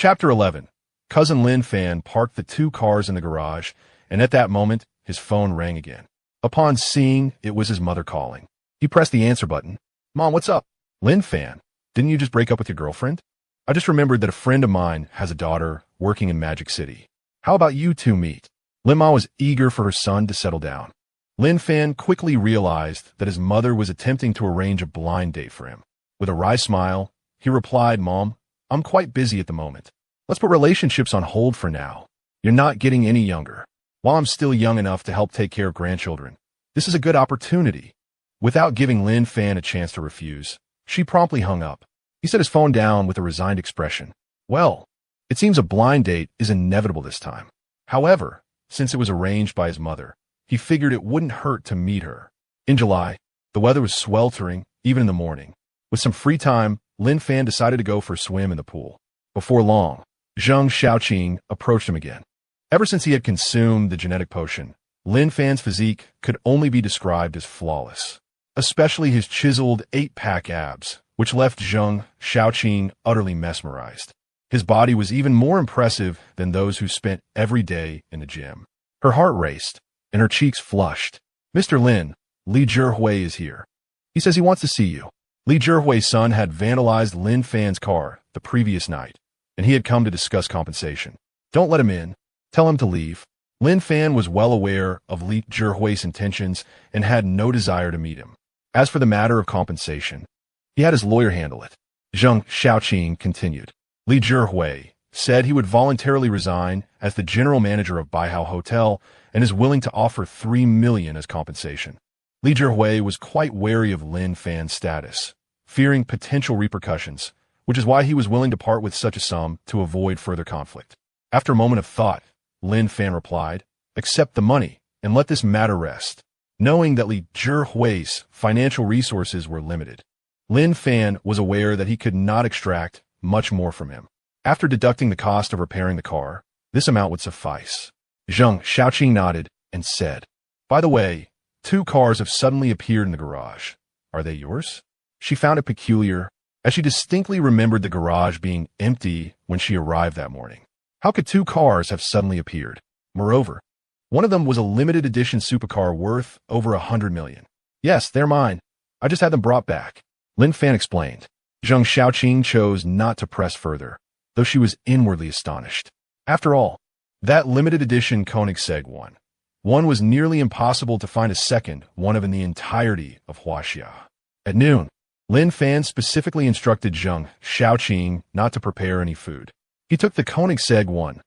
Chapter 11. Cousin Lin Fan parked the two cars in the garage, and at that moment, his phone rang again. Upon seeing it was his mother calling, he pressed the answer button. "Mom, what's up?" "Lin Fan, didn't you just break up with your girlfriend? I just remembered that a friend of mine has a daughter working in Magic City. How about you two meet?" Lin Ma was eager for her son to settle down. Lin Fan quickly realized that his mother was attempting to arrange a blind date for him. With a wry smile, he replied, "Mom, I'm quite busy at the moment. Let's put relationships on hold for now. You're not getting any younger. While I'm still young enough to help take care of grandchildren, this is a good opportunity." Without giving Lin Fan a chance to refuse, she promptly hung up. He set his phone down with a resigned expression. Well, it seems a blind date is inevitable this time. However, since it was arranged by his mother, he figured it wouldn't hurt to meet her. In July, the weather was sweltering, even in the morning. With some free time, Lin Fan decided to go for a swim in the pool. Before long, Zheng Xiaoqing approached him again. Ever since he had consumed the genetic potion, Lin Fan's physique could only be described as flawless, especially his chiseled 8-pack abs, which left Zheng Xiaoqing utterly mesmerized. His body was even more impressive than those who spent every day in the gym. Her heart raced, and her cheeks flushed. "Mr. Lin, Li Zhihui is here. He says he wants to see you." Li Zhihui's son had vandalized Lin Fan's car the previous night, and he had come to discuss compensation. "Don't let him in. Tell him to leave." Lin Fan was well aware of Li Zhihui's intentions and had no desire to meet him. As for the matter of compensation, he had his lawyer handle it. Zheng Xiaoqing continued. Li Zhihui said he would voluntarily resign as the general manager of Baihao Hotel and is willing to offer 3 million as compensation. Li Zhihui was quite wary of Lin Fan's status, fearing potential repercussions, which is why he was willing to part with such a sum to avoid further conflict. After a moment of thought, Lin Fan replied, "Accept the money and let this matter rest." Knowing that Li Zhihui's financial resources were limited, Lin Fan was aware that he could not extract much more from him. After deducting the cost of repairing the car, this amount would suffice. Zheng Xiaoqing nodded and said, "By the way, 2 cars have suddenly appeared in the garage. Are they yours?" She found it peculiar, as she distinctly remembered the garage being empty when she arrived that morning. How could 2 cars have suddenly appeared? Moreover, one of them was a limited edition supercar worth over 100 million. "Yes, they're mine. I just had them brought back," Lin Fan explained. Zheng Xiaoqing chose not to press further, though she was inwardly astonished. After all, that limited edition Koenigsegg one was nearly impossible to find a second one of in the entirety of Huaxia. At noon, Lin Fan specifically instructed Zheng Xiaoqing not to prepare any food. He took the Koenigsegg one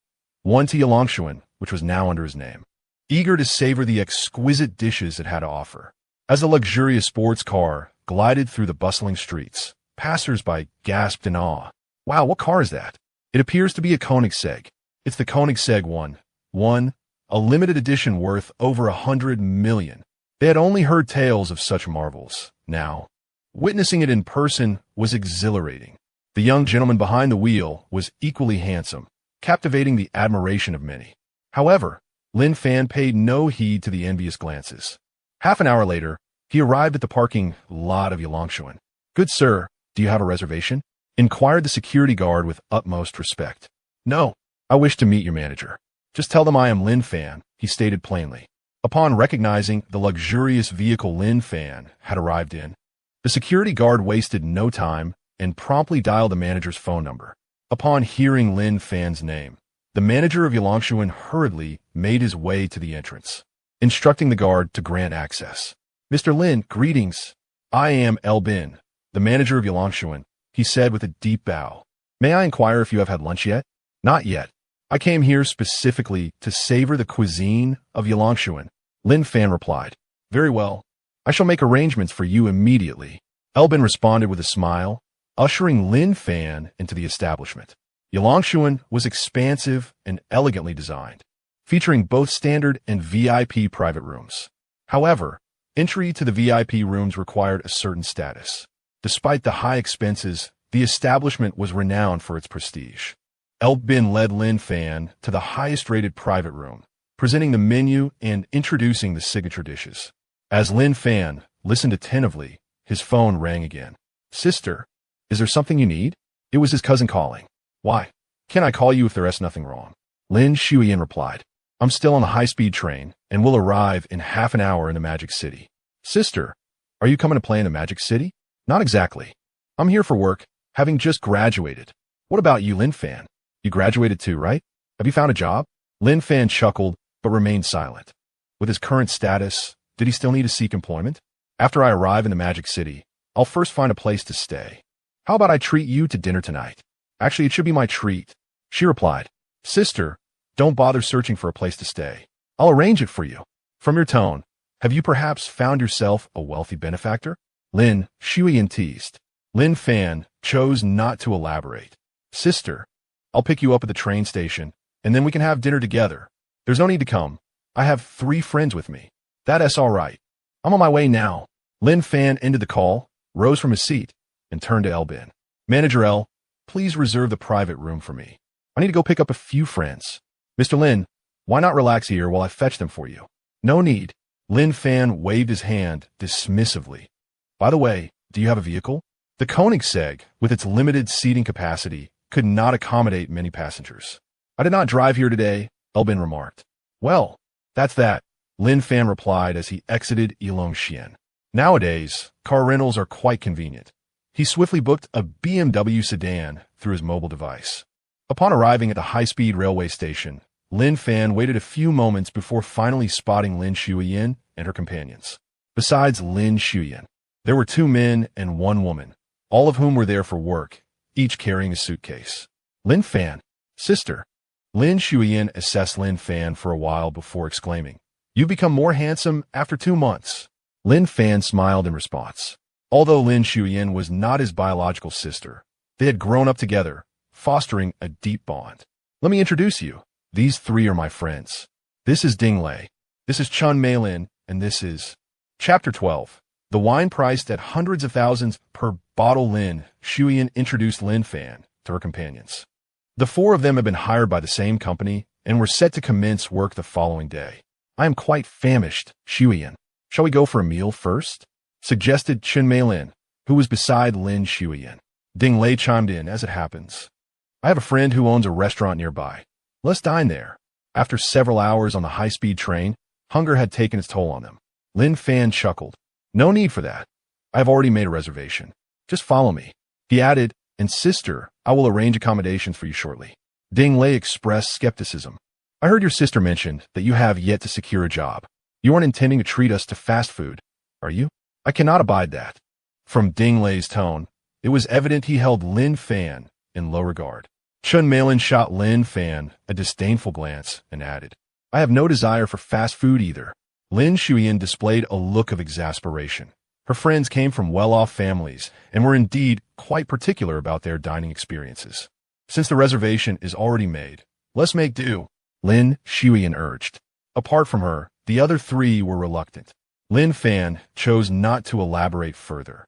to Yilangshuan, which was now under his name, eager to savor the exquisite dishes it had to offer. As the luxurious sports car glided through the bustling streets, passers-by gasped in awe. "Wow, what car is that?" "It appears to be a Koenigsegg. It's the Koenigsegg one, a limited edition worth over 100 million. They had only heard tales of such marvels. Now, witnessing it in person was exhilarating. The young gentleman behind the wheel was equally handsome, captivating the admiration of many. However, Lin Fan paid no heed to the envious glances. Half an hour later, he arrived at the parking lot of Yilangshuan. "Good sir, do you have a reservation?" inquired the security guard with utmost respect. "No, I wish to meet your manager." "Just tell them I am Lin Fan," he stated plainly. Upon recognizing the luxurious vehicle Lin Fan had arrived in, the security guard wasted no time and promptly dialed the manager's phone number. Upon hearing Lin Fan's name, the manager of Yilangshuan hurriedly made his way to the entrance, instructing the guard to grant access. "Mr. Lin, greetings. I am Bin, the manager of Yilangshuan," he said with a deep bow. "May I inquire if you have had lunch yet?" "Not yet. I came here specifically to savor the cuisine of Yilangshuan," Lin Fan replied. "Very well. I shall make arrangements for you immediately," Bin responded with a smile, ushering Lin Fan into the establishment. Yilangshuan was expansive and elegantly designed, featuring both standard and VIP private rooms. However, entry to the VIP rooms required a certain status. Despite the high expenses, the establishment was renowned for its prestige. Bin led Lin Fan to the highest-rated private room, presenting the menu and introducing the signature dishes. As Lin Fan listened attentively, his phone rang again. "Sister, is there something you need?" It was his cousin calling. "Why, Can I call you if there is nothing wrong? Lin Shuyan replied. I'm still on the high-speed train and will arrive in half an hour in the Magic City. Sister, are you coming to play in the Magic City? Not exactly. I'm here for work, having just graduated. What about you, Lin Fan? You graduated too, right? Have you found a job? Lin Fan chuckled, but remained silent. With his current status, did he still need to seek employment? After I arrive in the Magic City, I'll first find a place to stay. How about I treat you to dinner tonight? Actually, it should be my treat. She replied. Sister, don't bother searching for a place to stay. I'll arrange it for you. From your tone, have you perhaps found yourself a wealthy benefactor? Lin Shuyan teased. Lin Fan chose not to elaborate. Sister, I'll pick you up at the train station, and then we can have dinner together. There's no need to come. I have 3 friends with me. That's all right. I'm on my way now. Lin Fan ended the call, rose from his seat, and turned to El Bin. Manager L, please reserve the private room for me. I need to go pick up a few friends. Mr. Lin, why not relax here while I fetch them for you? No need. Lin Fan waved his hand dismissively. By the way, do you have a vehicle? The Koenigsegg, with its limited seating capacity, could not accommodate many passengers. I did not drive here today, El Bin remarked. Well, that's that, Lin Fan replied as he exited Yilongxian. Nowadays, car rentals are quite convenient. He swiftly booked a BMW sedan through his mobile device. Upon arriving at the high-speed railway station, Lin Fan waited a few moments before finally spotting Lin Shuyan and her companions. Besides Lin Shuyan, there were 2 men and 1 woman, all of whom were there for work, each carrying a suitcase. Lin Fan, sister. Lin Shuyan assessed Lin Fan for a while before exclaiming, You've become more handsome after 2 months. Lin Fan smiled in response. Although Lin Shuyan was not his biological sister, they had grown up together, fostering a deep bond. Let me introduce you. These 3 are my friends. This is Ding Lei. This is Chun Meilin, and this is... Chapter 12. The wine priced at hundreds of thousands per bottle. Lin Shuyan introduced Lin Fan to her companions. The 4 of them had been hired by the same company and were set to commence work the following day. I am quite famished, Shuyan. Shall we go for a meal first? Suggested Chun Meilin, who was beside Lin Shuyan. Ding Lei chimed in, as it happens. I have a friend who owns a restaurant nearby. Let's dine there. After several hours on the high-speed train, hunger had taken its toll on them. Lin Fan chuckled. No need for that. I have already made a reservation. Just follow me. He added, and sister, I will arrange accommodations for you shortly. Ding Lei expressed skepticism. I heard your sister mention that you have yet to secure a job. You aren't intending to treat us to fast food, are you? I cannot abide that. From Ding Lei's tone, it was evident he held Lin Fan in low regard. Chun Meilin shot Lin Fan a disdainful glance and added, I have no desire for fast food either. Lin Shuyan displayed a look of exasperation. Her friends came from well-off families and were indeed quite particular about their dining experiences. Since the reservation is already made, let's make do, Lin Shuyan urged. Apart from her, the other 3 were reluctant. Lin Fan chose not to elaborate further.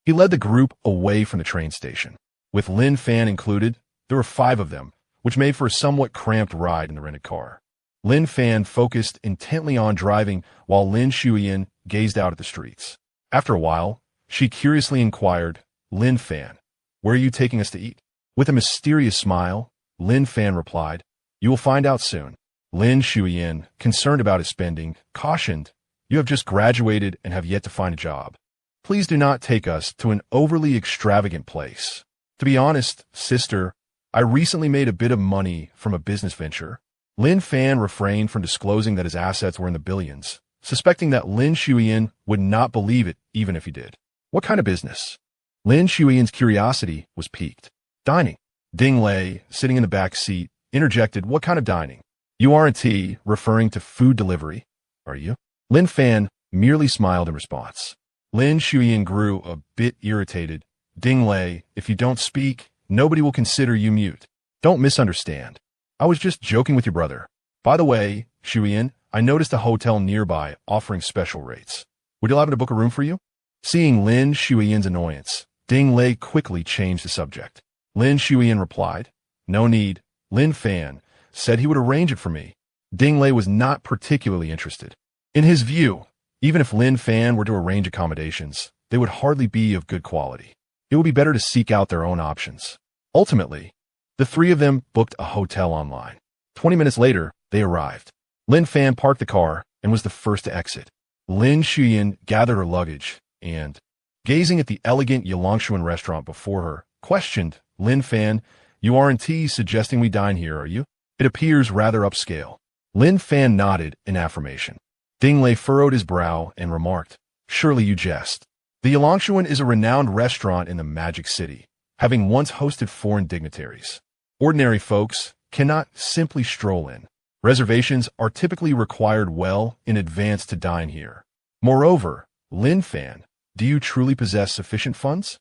He led the group away from the train station. With Lin Fan included, there were 5 of them, which made for a somewhat cramped ride in the rented car. Lin Fan focused intently on driving while Lin Shuyan gazed out at the streets. After a while, she curiously inquired, Lin Fan, where are you taking us to eat? With a mysterious smile, Lin Fan replied, You will find out soon. Lin Shuyan, concerned about his spending, cautioned, You have just graduated and have yet to find a job. Please do not take us to an overly extravagant place. To be honest, sister, I recently made a bit of money from a business venture. Lin Fan refrained from disclosing that his assets were in the billions, suspecting that Lin Shuyan would not believe it even if he did. What kind of business? Lin Shuyan's curiosity was piqued. Dining. Ding Lei, sitting in the back seat, interjected, What kind of dining? You aren't referring to food delivery, are you? Lin Fan merely smiled in response. Lin Shuyan grew a bit irritated. Ding Lei, if you don't speak, nobody will consider you mute. Don't misunderstand. I was just joking with your brother. By the way, Shuyan, I noticed a hotel nearby offering special rates. Would you allow me to book a room for you? Seeing Lin Shuyan's annoyance, Ding Lei quickly changed the subject. Lin Shuyan replied, No need. Lin Fan said he would arrange it for me. Ding Lei was not particularly interested. In his view, even if Lin Fan were to arrange accommodations, they would hardly be of good quality. It would be better to seek out their own options. Ultimately, The three of them booked a hotel online. 20 minutes later, they arrived. Lin Fan parked the car and was the first to exit. Lin Shuyan gathered her luggage and, gazing at the elegant Yalongshuan restaurant before her, questioned Lin Fan, "You aren't suggesting we dine here, are you? It appears rather upscale." Lin Fan nodded in affirmation. Ding Lei furrowed his brow and remarked, "Surely you jest. The Yalongshuan is a renowned restaurant in the Magic City, having once hosted foreign dignitaries. Ordinary folks cannot simply stroll in. Reservations are typically required well in advance to dine here. Moreover, Lin Fan, do you truly possess sufficient funds?"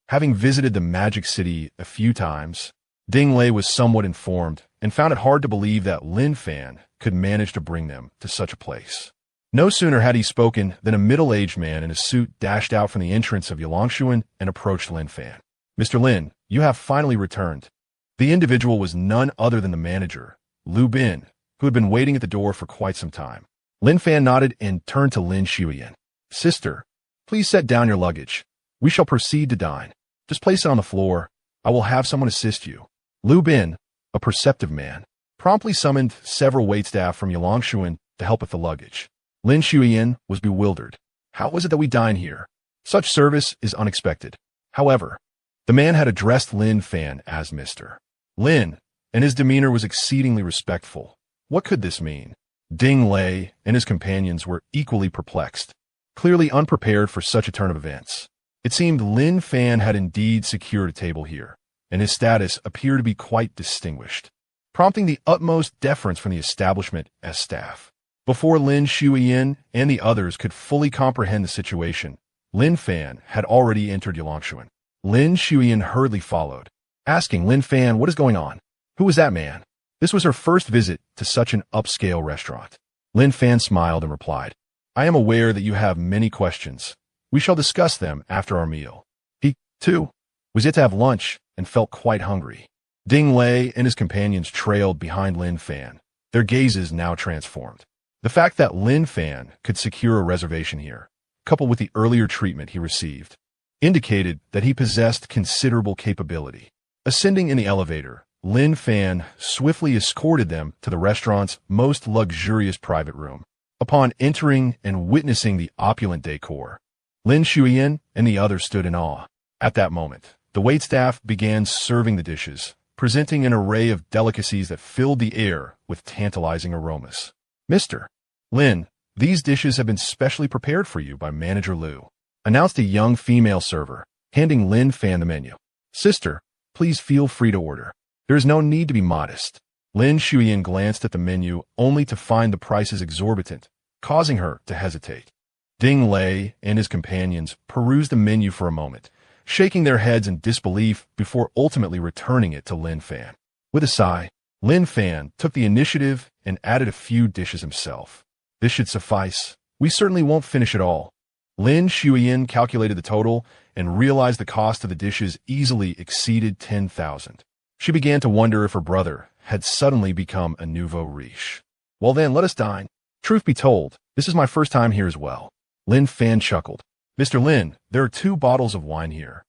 Having visited the Magic City a few times, Ding Lei was somewhat informed and found it hard to believe that Lin Fan could manage to bring them to such a place. No sooner had he spoken than a middle-aged man in a suit dashed out from the entrance of Yalongshuan and approached Lin Fan. "Mr. Lin, you have finally returned." The individual was none other than the manager, Lu Bin, who had been waiting at the door for quite some time. Lin Fan nodded and turned to Lin Shuyan. "Sister, please set down your luggage. We shall proceed to dine. Just place it on the floor. I will have someone assist you." Lu Bin, a perceptive man, promptly summoned several waitstaff from Yalongshuan to help with the luggage. Lin Shuyan was bewildered. How was it that we dine here? Such service is unexpected. However, the man had addressed Lin Fan as Mr. Lin, and his demeanor was exceedingly respectful. What could this mean? Ding Lei and his companions were equally perplexed, clearly unprepared for such a turn of events. It seemed Lin Fan had indeed secured a table here, and his status appeared to be quite distinguished, prompting the utmost deference from the establishment as staff. Before Lin Shuyan and the others could fully comprehend the situation, Lin Fan had already entered Yalongshuan. Lin Shuyan hurriedly followed, asking Lin Fan what is going on. Who was that man? This was her first visit to such an upscale restaurant. Lin Fan smiled and replied, "I am aware that you have many questions. We shall discuss them after our meal." He, too, was yet to have lunch and felt quite hungry. Ding Lei and his companions trailed behind Lin Fan, their gazes now transformed. The fact that Lin Fan could secure a reservation here, coupled with the earlier treatment he received, indicated that he possessed considerable capability. Ascending in the elevator, Lin Fan swiftly escorted them to the restaurant's most luxurious private room. Upon entering and witnessing the opulent decor, Lin Shuyan and the others stood in awe. At that moment, the waitstaff began serving the dishes, presenting an array of delicacies that filled the air with tantalizing aromas. "Mr. Lin, these dishes have been specially prepared for you by Manager Lu," announced a young female server, handing Lin Fan the menu. "Sister, please feel free to order. There is no need to be modest." Lin Shuyan glanced at the menu only to find the prices exorbitant, causing her to hesitate. Ding Lei and his companions perused the menu for a moment, shaking their heads in disbelief before ultimately returning it to Lin Fan. With a sigh, Lin Fan took the initiative and added a few dishes himself. "This should suffice. We certainly won't finish it all." Lin Shuyan calculated the total and realized the cost of the dishes easily exceeded 10,000. She began to wonder if her brother had suddenly become a nouveau riche. "Well then, let us dine. Truth be told, this is my first time here as well." Lin Fan chuckled. "Mr. Lin, there are 2 bottles of wine here.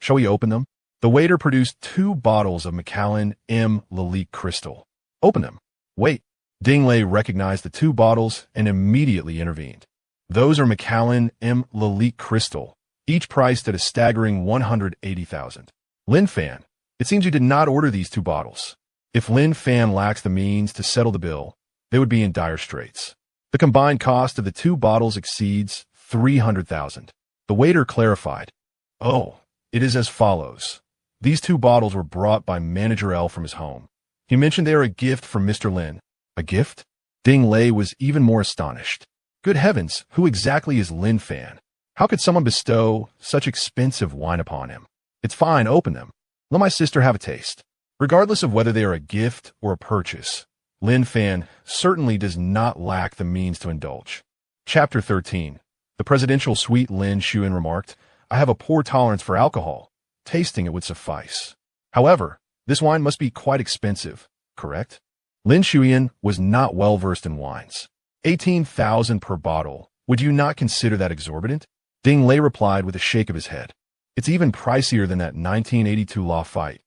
Shall we open them?" The waiter produced 2 bottles of Macallan M. Lalique Crystal. "Open them." "Wait." Ding Lei recognized the 2 bottles and immediately intervened. "Those are Macallan M. Lalique Crystal, each priced at a staggering 180,000. Lin Fan, it seems you did not order these 2 bottles. If Lin Fan lacks the means to settle the bill, they would be in dire straits. The combined cost of the 2 bottles exceeds 300,000. The waiter clarified, "Oh, it is as follows. These 2 bottles were brought by Manager L from his home. He mentioned they are a gift from Mr. Lin." "A gift?" Ding Lei was even more astonished. Good heavens, who exactly is Lin Fan? How could someone bestow such expensive wine upon him? "It's fine, open them. Let my sister have a taste." Regardless of whether they are a gift or a purchase, Lin Fan certainly does not lack the means to indulge. Chapter 13. The presidential suite. Lin Shuyan remarked, "I have a poor tolerance for alcohol. Tasting it would suffice. However, this wine must be quite expensive, correct?" Lin Shuyan was not well versed in wines. 18,000 per bottle. Would you not consider that exorbitant? Ding Lei replied with a shake of his head. "It's even pricier than that 1982 Lafite.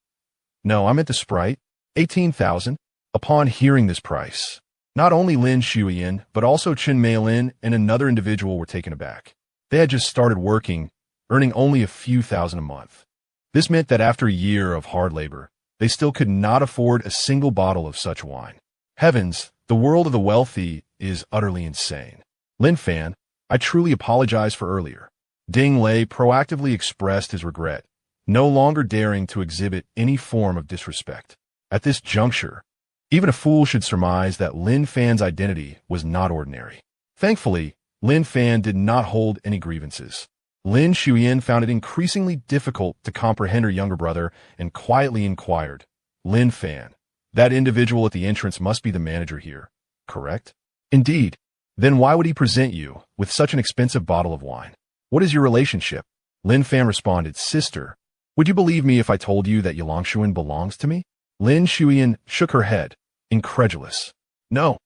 No, I meant the Sprite. 18,000. Upon hearing this price, not only Lin Shuyan, but also Chen Meilin and another individual were taken aback. They had just started working, earning only a few thousand a month. This meant that after a year of hard labor, they still could not afford a single bottle of such wine. Heavens, the world of the wealthy is utterly insane. Lin Fan, I truly apologize for earlier. Ding Lei proactively expressed his regret, no longer daring to exhibit any form of disrespect. At this juncture, even a fool should surmise that Lin Fan's identity was not ordinary. Thankfully, Lin Fan did not hold any grievances. Lin Shuyan found it increasingly difficult to comprehend her younger brother and quietly inquired, Lin Fan, that individual at the entrance must be the manager here, correct? Indeed. Then why would he present you with such an expensive bottle of wine? What is your relationship? Lin Fan responded, Sister, would you believe me if I told you that Yulangshuan belongs to me? Lin Shuyan shook her head, incredulous. No,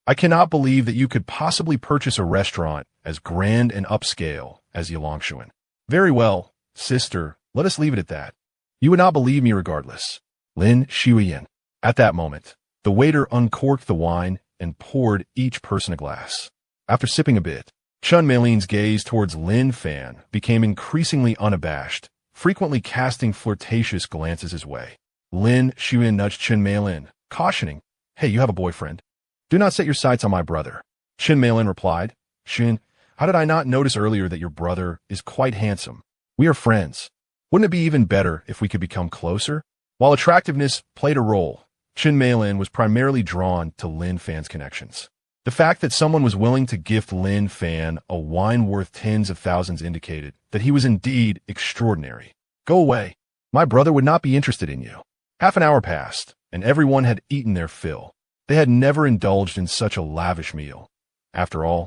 I cannot believe that you could possibly purchase a restaurant as grand and upscale as Yulangshuan. Very well, sister, let us leave it at that. You would not believe me regardless. Lin Shuyan. At that moment, the waiter uncorked the wine and poured each person a glass. After sipping a bit, Chen Meilin's gaze towards Lin Fan became increasingly unabashed, frequently casting flirtatious glances his way. Lin Shuyan nudged Chen Meilin, cautioning, Hey, you have a boyfriend. Do not set your sights on my brother. Chen Meilin replied, Shin, how did I not notice earlier that your brother is quite handsome? We are friends. Wouldn't it be even better if we could become closer? While attractiveness played a role, Chen Meilin was primarily drawn to Lin Fan's connections. The fact that someone was willing to gift Lin Fan a wine worth tens of thousands indicated that he was indeed extraordinary. Go away. My brother would not be interested in you. Half an hour passed, and everyone had eaten their fill. They had never indulged in such a lavish meal. After all,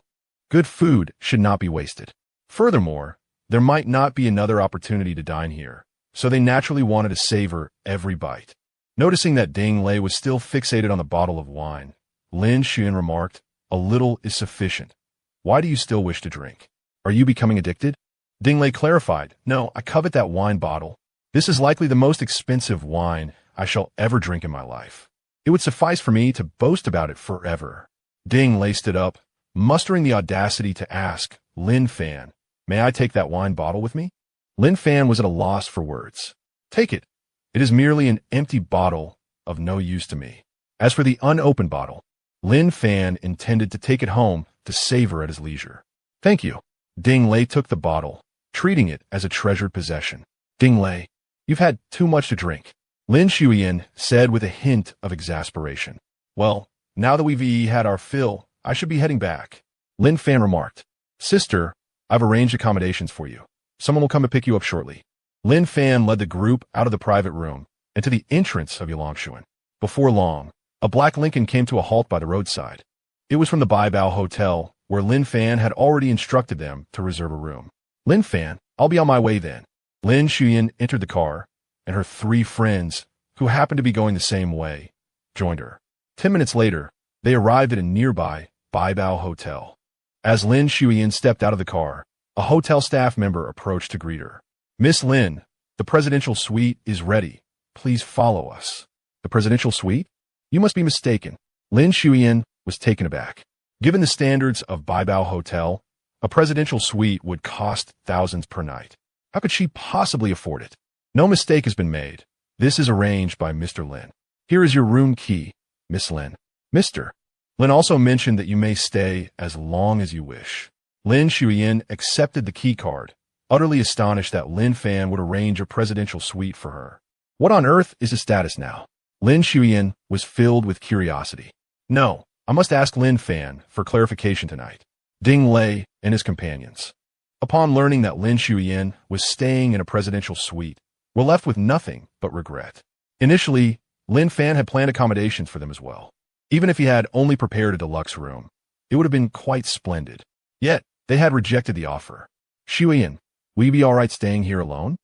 good food should not be wasted. Furthermore, there might not be another opportunity to dine here, so they naturally wanted to savor every bite. Noticing that Ding Lei was still fixated on the bottle of wine, Lin Shuyan remarked, A little is sufficient. Why do you still wish to drink? Are you becoming addicted? Ding Lei clarified, No, I covet that wine bottle. This is likely the most expensive wine I shall ever drink in my life. It would suffice for me to boast about it forever. Ding Lei stood up, mustering the audacity to ask, Lin Fan, may I take that wine bottle with me? Lin Fan was at a loss for words. Take it. It is merely an empty bottle of no use to me. As for the unopened bottle, Lin Fan intended to take it home to savor at his leisure. Thank you. Ding Lei took the bottle, treating it as a treasured possession. Ding Lei, you've had too much to drink. Lin Shuyan said with a hint of exasperation. Well, now that we've had our fill, I should be heading back. Lin Fan remarked. Sister, I've arranged accommodations for you. Someone will come to pick you up shortly. Lin Fan led the group out of the private room and to the entrance of Yulangshuan. Before long, a black Lincoln came to a halt by the roadside. It was from the Baibao Hotel, where Lin Fan had already instructed them to reserve a room. Lin Fan, I'll be on my way then. Lin Shuyan entered the car, and her 3 friends, who happened to be going the same way, joined her. 10 minutes later, they arrived at a nearby Baibao Hotel. As Lin Shuyan stepped out of the car, a hotel staff member approached to greet her. Miss Lin, the presidential suite is ready. Please follow us. The presidential suite? You must be mistaken. Lin Shuyan was taken aback. Given the standards of Baibao Hotel, a presidential suite would cost thousands per night. How could she possibly afford it? No mistake has been made. This is arranged by Mr. Lin. Here is your room key, Miss Lin. Mr. Lin also mentioned that you may stay as long as you wish. Lin Shuyan accepted the key card, utterly astonished that Lin Fan would arrange a presidential suite for her. What on earth is his status now? Lin Shuyan was filled with curiosity. No, I must ask Lin Fan for clarification tonight. Ding Lei and his companions, upon learning that Lin Shuyan was staying in a presidential suite, were left with nothing but regret. Initially, Lin Fan had planned accommodations for them as well. Even if he had only prepared a deluxe room, it would have been quite splendid. Yet, they had rejected the offer. Shuyan, will you be all right staying here alone?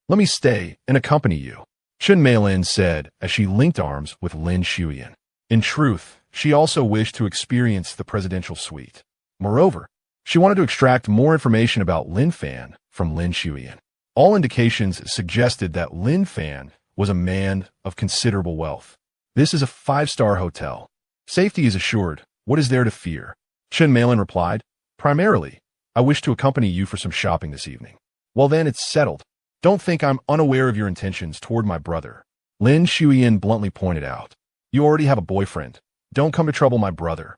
Let me stay and accompany you, Chen Meilin said as she linked arms with Lin Shuyan. In truth, she also wished to experience the presidential suite. Moreover, she wanted to extract more information about Lin Fan from Lin Shuyan. All indications suggested that Lin Fan was a man of considerable wealth. This is a five-star hotel. Safety is assured. What is there to fear? Chen Malin replied. Primarily, I wish to accompany you for some shopping this evening. Well then, it's settled. Don't think I'm unaware of your intentions toward my brother. Lin Shuyan bluntly pointed out. You already have a boyfriend. Don't come to trouble my brother.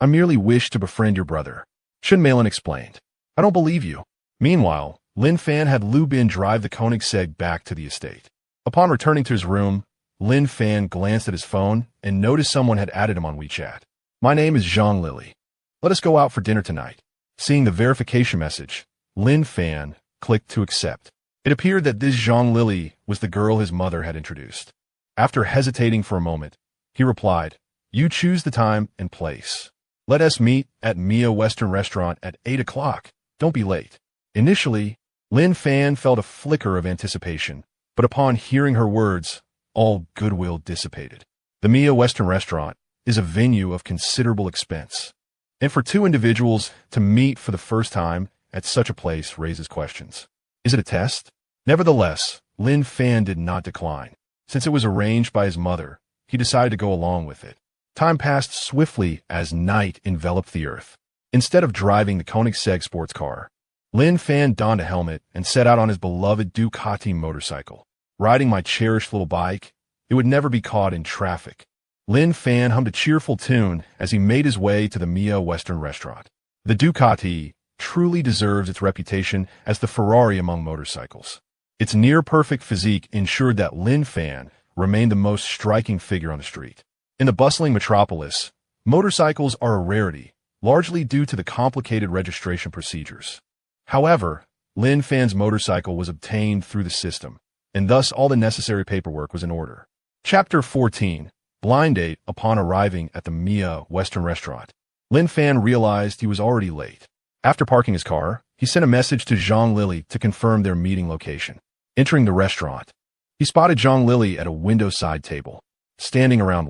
I merely wish to befriend your brother. Chen Malin explained. I don't believe you. Meanwhile, Lin Fan had Lu Bin drive the Koenigsegg back to the estate. Upon returning to his room, Lin Fan glanced at his phone and noticed someone had added him on WeChat. My name is Zhang Lily. Let us go out for dinner tonight. Seeing the verification message, Lin Fan clicked to accept. It appeared that this Zhang Lily was the girl his mother had introduced. After hesitating for a moment, he replied, You choose the time and place. Let us meet at Mia Western Restaurant at 8 o'clock. Don't be late. Initially, Lin Fan felt a flicker of anticipation, but upon hearing her words, all goodwill dissipated. The Mia Western Restaurant is a venue of considerable expense, and for two individuals to meet for the first time at such a place raises questions. Is it a test? Nevertheless, Lin Fan did not decline. Since it was arranged by his mother, he decided to go along with it. Time passed swiftly as night enveloped the earth. Instead of driving the Koenigsegg sports car, Lin Fan donned a helmet and set out on his beloved Ducati motorcycle. Riding my cherished little bike, it would never be caught in traffic. Lin Fan hummed a cheerful tune as he made his way to the Mia Western Restaurant. The Ducati truly deserves its reputation as the Ferrari among motorcycles. Its near-perfect physique ensured that Lin Fan remained the most striking figure on the street. In the bustling metropolis, motorcycles are a rarity, largely due to the complicated registration procedures. However, Lin Fan's motorcycle was obtained through the system, and thus all the necessary paperwork was in order. Chapter 14. Blind Date. Upon arriving at the Mia Western Restaurant, Lin Fan realized he was already late. After parking his car, he sent a message to Zhang Lily to confirm their meeting location. Entering the restaurant, he spotted Zhang Lily at a window-side table. Standing around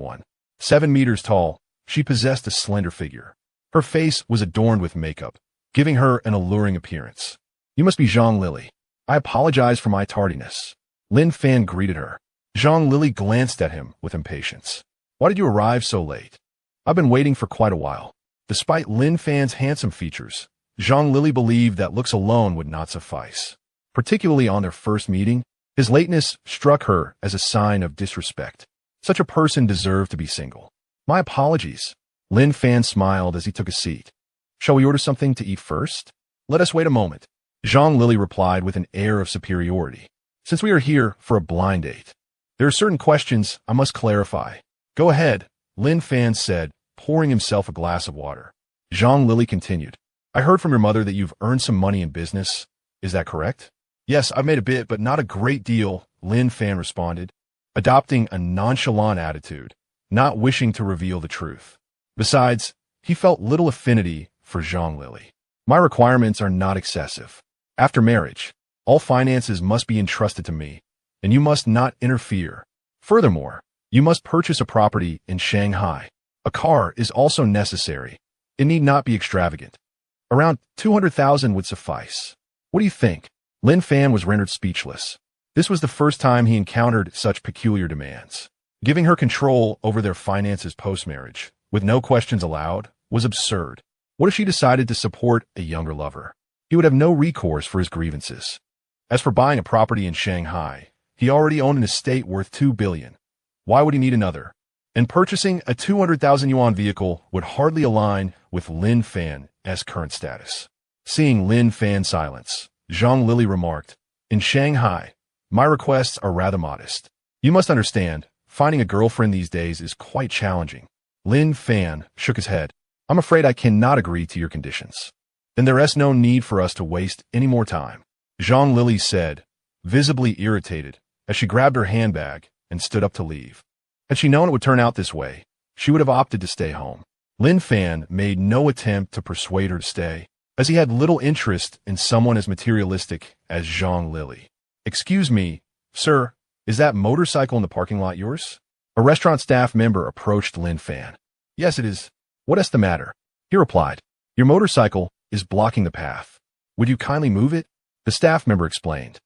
7 meters tall, she possessed a slender figure. Her face was adorned with makeup, giving her an alluring appearance. You must be Zhang Lily. I apologize for my tardiness. Lin Fan greeted her. Zhang Lily glanced at him with impatience. Why did you arrive so late? I've been waiting for quite a while. Despite Lin Fan's handsome features, Zhang Lily believed that looks alone would not suffice. Particularly on their first meeting, his lateness struck her as a sign of disrespect. Such a person deserved to be single. My apologies. Lin Fan smiled as he took a seat. Shall we order something to eat first? Let us wait a moment. Zhang Lily replied with an air of superiority. Since we are here for a blind date, there are certain questions I must clarify. Go ahead, Lin Fan said, pouring himself a glass of water. Zhang Lily continued. I heard from your mother that you've earned some money in business. Is that correct? Yes, I've made a bit, but not a great deal, Lin Fan responded, adopting a nonchalant attitude, not wishing to reveal the truth. Besides, he felt little affinity for Zhang Lily. My requirements are not excessive. After marriage, all finances must be entrusted to me, and you must not interfere. Furthermore, you must purchase a property in Shanghai. A car is also necessary. It need not be extravagant. Around 200,000 would suffice. What do you think? Lin Fan was rendered speechless. This was the first time he encountered such peculiar demands. Giving her control over their finances post-marriage, with no questions allowed, was absurd. What if she decided to support a younger lover? He would have no recourse for his grievances. As for buying a property in Shanghai, he already owned an estate worth 2 billion. Why would he need another? And purchasing a 200,000 yuan vehicle would hardly align with Lin Fan's current status. Seeing Lin Fan's silence, Zhang Lily remarked, In Shanghai, my requests are rather modest. You must understand, finding a girlfriend these days is quite challenging. Lin Fan shook his head. I'm afraid I cannot agree to your conditions. Then there is no need for us to waste any more time, Zhang Lily said, visibly irritated, as she grabbed her handbag and stood up to leave. Had she known it would turn out this way, she would have opted to stay home. Lin Fan made no attempt to persuade her to stay, as he had little interest in someone as materialistic as Zhang Lily. Excuse me, sir, is that motorcycle in the parking lot yours? A restaurant staff member approached Lin Fan. Yes, it is. What is the matter? He replied. Your motorcycle is blocking the path. Would you kindly move it? The staff member explained.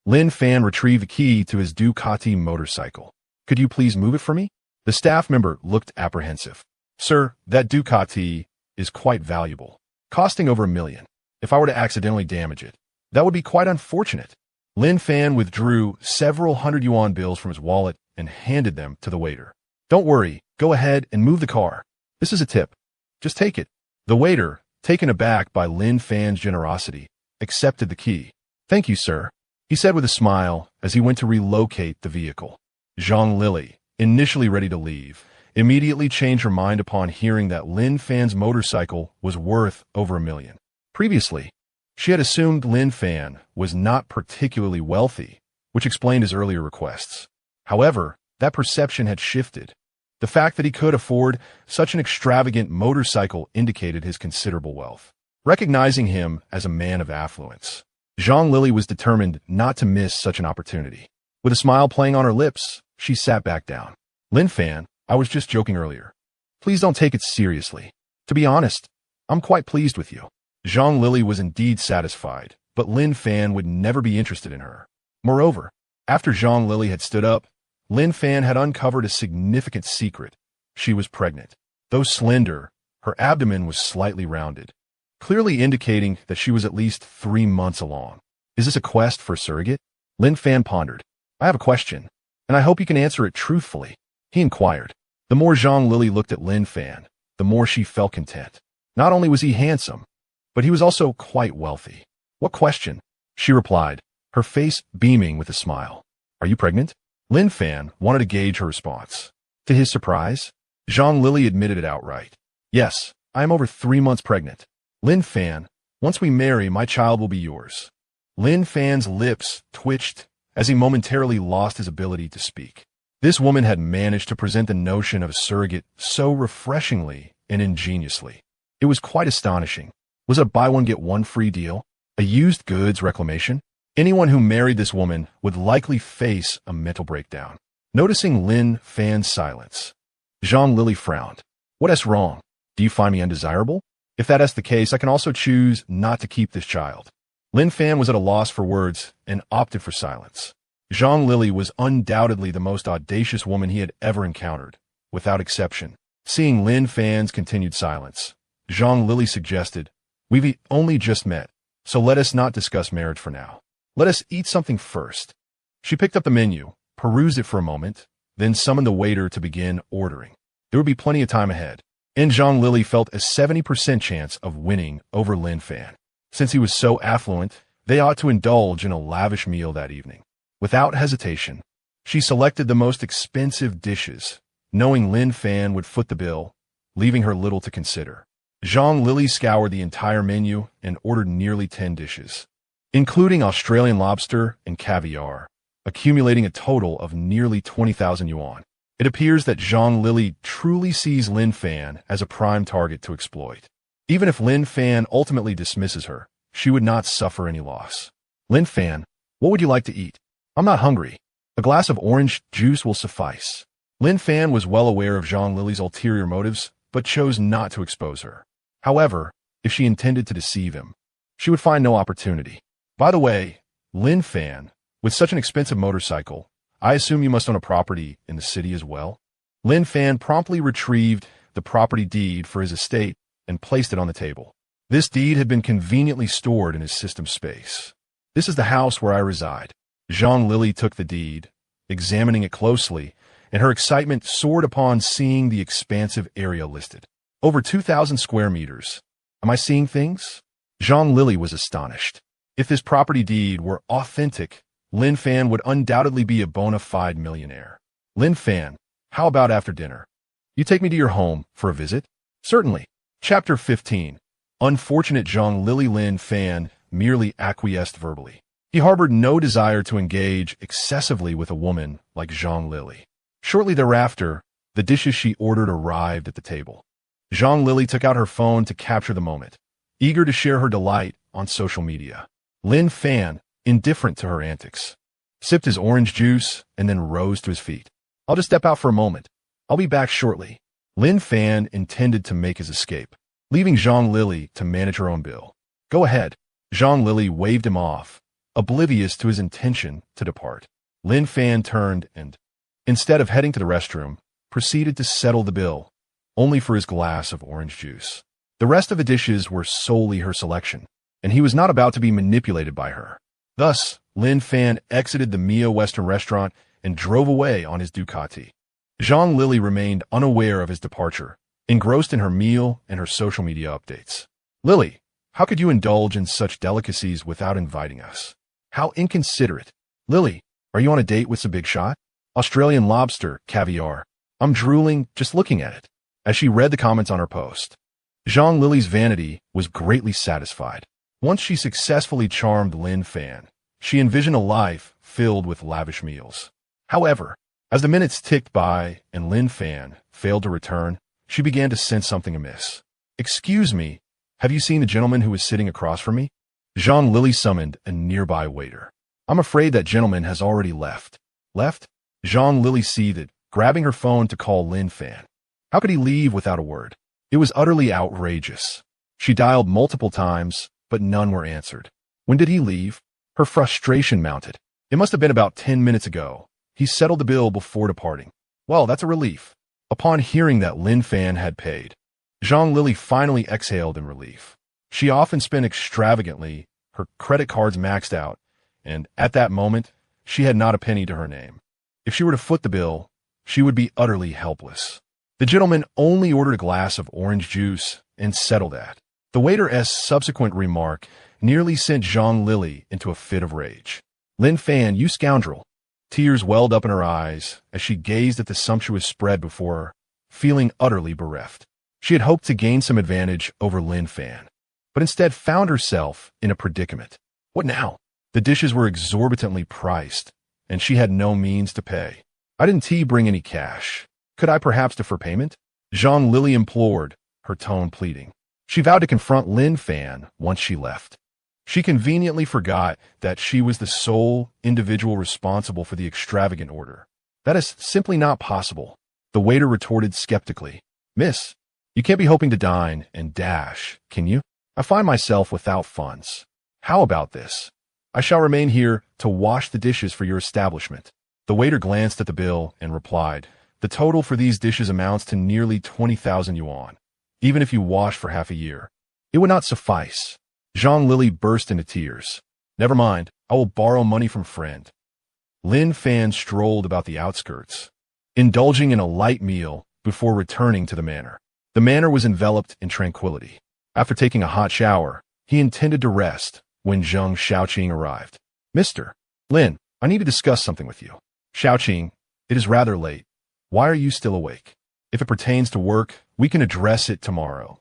Lin Fan retrieved the key to his Ducati motorcycle. Could you please move it for me? The staff member looked apprehensive. Sir, that Ducati is quite valuable, costing over $1 million. If I were to accidentally damage it, that would be quite unfortunate. Lin Fan withdrew several hundred-yuan bills from his wallet and handed them to the waiter. Don't worry, go ahead and move the car. This is a tip. Just take it. The waiter, taken aback by Lin Fan's generosity, accepted the key. Thank you, sir, he said with a smile as he went to relocate the vehicle. Zhang Lili, initially ready to leave, immediately changed her mind upon hearing that Lin Fan's motorcycle was worth over $1 million. Previously, she had assumed Lin Fan was not particularly wealthy, which explained his earlier requests. However, that perception had shifted. The fact that he could afford such an extravagant motorcycle indicated his considerable wealth. Recognizing him as a man of affluence, Zhang Lili was determined not to miss such an opportunity. With a smile playing on her lips, she sat back down. Lin Fan, I was just joking earlier. Please don't take it seriously. To be honest, I'm quite pleased with you. Zhang Lili was indeed satisfied, but Lin Fan would never be interested in her. Moreover, after Zhang Lili had stood up, Lin Fan had uncovered a significant secret. She was pregnant. Though slender, her abdomen was slightly rounded, clearly indicating that she was at least 3 months along. Is this a quest for a surrogate? Lin Fan pondered. I have a question, and I hope you can answer it truthfully, he inquired. The more Zhang Lili looked at Lin Fan, the more she felt content. Not only was he handsome, but he was also quite wealthy. What question? She replied, her face beaming with a smile. Are you pregnant? Lin Fan wanted to gauge her response. To his surprise, Zhang Lili admitted it outright. Yes, I am over 3 months pregnant. Lin Fan, once we marry, my child will be yours. Lin Fan's lips twitched as he momentarily lost his ability to speak. This woman had managed to present the notion of a surrogate so refreshingly and ingeniously. It was quite astonishing. Was it a buy-one-get-one free deal? A used goods reclamation? Anyone who married this woman would likely face a mental breakdown. Noticing Lin Fan's silence, Zhang Lili frowned. What is wrong? Do you find me undesirable? If that is the case, I can also choose not to keep this child. Lin Fan was at a loss for words and opted for silence. Zhang Lili was undoubtedly the most audacious woman he had ever encountered, without exception. Seeing Lin Fan's continued silence, Zhang Lili suggested, We've only just met, so let us not discuss marriage for now. Let us eat something first. She picked up the menu, perused it for a moment, then summoned the waiter to begin ordering. There would be plenty of time ahead, and Zhang Lili felt a 70% chance of winning over Lin Fan. Since he was so affluent, they ought to indulge in a lavish meal that evening. Without hesitation, she selected the most expensive dishes, knowing Lin Fan would foot the bill, leaving her little to consider. Zhang Lili scoured the entire menu and ordered nearly 10 dishes, including Australian lobster and caviar, accumulating a total of nearly 20,000 yuan. It appears that Zhang Lili truly sees Lin Fan as a prime target to exploit. Even if Lin Fan ultimately dismisses her, she would not suffer any loss. Lin Fan, what would you like to eat? I'm not hungry. A glass of orange juice will suffice. Lin Fan was well aware of Zhang Lili's ulterior motives, but chose not to expose her. However, if she intended to deceive him, she would find no opportunity. By the way, Lin Fan, with such an expensive motorcycle, I assume you must own a property in the city as well? Lin Fan promptly retrieved the property deed for his estate and placed it on the table. This deed had been conveniently stored in his system space. This is the house where I reside. Zhang Lili took the deed, examining it closely, and her excitement soared upon seeing the expansive area listed. Over 2,000 square meters. Am I seeing things? Zhang Lili was astonished. If this property deed were authentic, Lin Fan would undoubtedly be a bona fide millionaire. Lin Fan, how about after dinner? You take me to your home for a visit? Certainly. Chapter 15. Unfortunate Zhang Lili. Lin Fan merely acquiesced verbally. He harbored no desire to engage excessively with a woman like Zhang Lili. Shortly thereafter, the dishes she ordered arrived at the table. Zhang Lili took out her phone to capture the moment, eager to share her delight on social media. Lin Fan, indifferent to her antics, sipped his orange juice and then rose to his feet. I'll just step out for a moment. I'll be back shortly. Lin Fan intended to make his escape, leaving Zhang Lili to manage her own bill. Go ahead. Zhang Lili waved him off, oblivious to his intention to depart. Lin Fan turned and, instead of heading to the restroom, proceeded to settle the bill, only for his glass of orange juice. The rest of the dishes were solely her selection, and he was not about to be manipulated by her. Thus, Lin Fan exited the Mia Western restaurant and drove away on his Ducati. Zhang Lili remained unaware of his departure, engrossed in her meal and her social media updates. Lily, how could you indulge in such delicacies without inviting us? How inconsiderate. Lily, are you on a date with some big shot? Australian lobster, caviar. I'm drooling just looking at it. As she read the comments on her post, Zhang Lili's vanity was greatly satisfied. Once she successfully charmed Lin Fan, she envisioned a life filled with lavish meals. However, as the minutes ticked by and Lin Fan failed to return, she began to sense something amiss. Excuse me, have you seen the gentleman who is sitting across from me? Zhang Lili summoned a nearby waiter. I'm afraid that gentleman has already left. Left? Zhang Lili seethed, grabbing her phone to call Lin Fan. How could he leave without a word? It was utterly outrageous. She dialed multiple times, but none were answered. When did he leave? Her frustration mounted. It must have been about 10 minutes ago. He settled the bill before departing. Well, that's a relief. Upon hearing that Lin Fan had paid, Zhang Lili finally exhaled in relief. She often spent extravagantly, her credit cards maxed out, and at that moment, she had not a penny to her name. If she were to foot the bill, she would be utterly helpless. The gentleman only ordered a glass of orange juice and settled that. The waiter's subsequent remark nearly sent Zhang Lili into a fit of rage. Lin Fan, you scoundrel. Tears welled up in her eyes as she gazed at the sumptuous spread before her, feeling utterly bereft. She had hoped to gain some advantage over Lin Fan, but instead found herself in a predicament. What now? The dishes were exorbitantly priced, and she had no means to pay. I didn't bring any cash. Could I perhaps defer payment? Zhang Lili implored, her tone pleading. She vowed to confront Lin Fan once she left. She conveniently forgot that she was the sole individual responsible for the extravagant order. That is simply not possible, the waiter retorted skeptically. Miss, you can't be hoping to dine and dash, can you? I find myself without funds. How about this? I shall remain here to wash the dishes for your establishment. The waiter glanced at the bill and replied, the total for these dishes amounts to nearly 20,000 yuan. Even if you wash for half a year, it would not suffice. Zhang Lili burst into tears. Never mind, I will borrow money from friend. Lin Fan strolled about the outskirts, indulging in a light meal before returning to the manor. The manor was enveloped in tranquility. After taking a hot shower, he intended to rest when Zheng Xiaoqing arrived. Mr. Lin, I need to discuss something with you. Xiaoqing, it is rather late. Why are you still awake? If it pertains to work, we can address it tomorrow.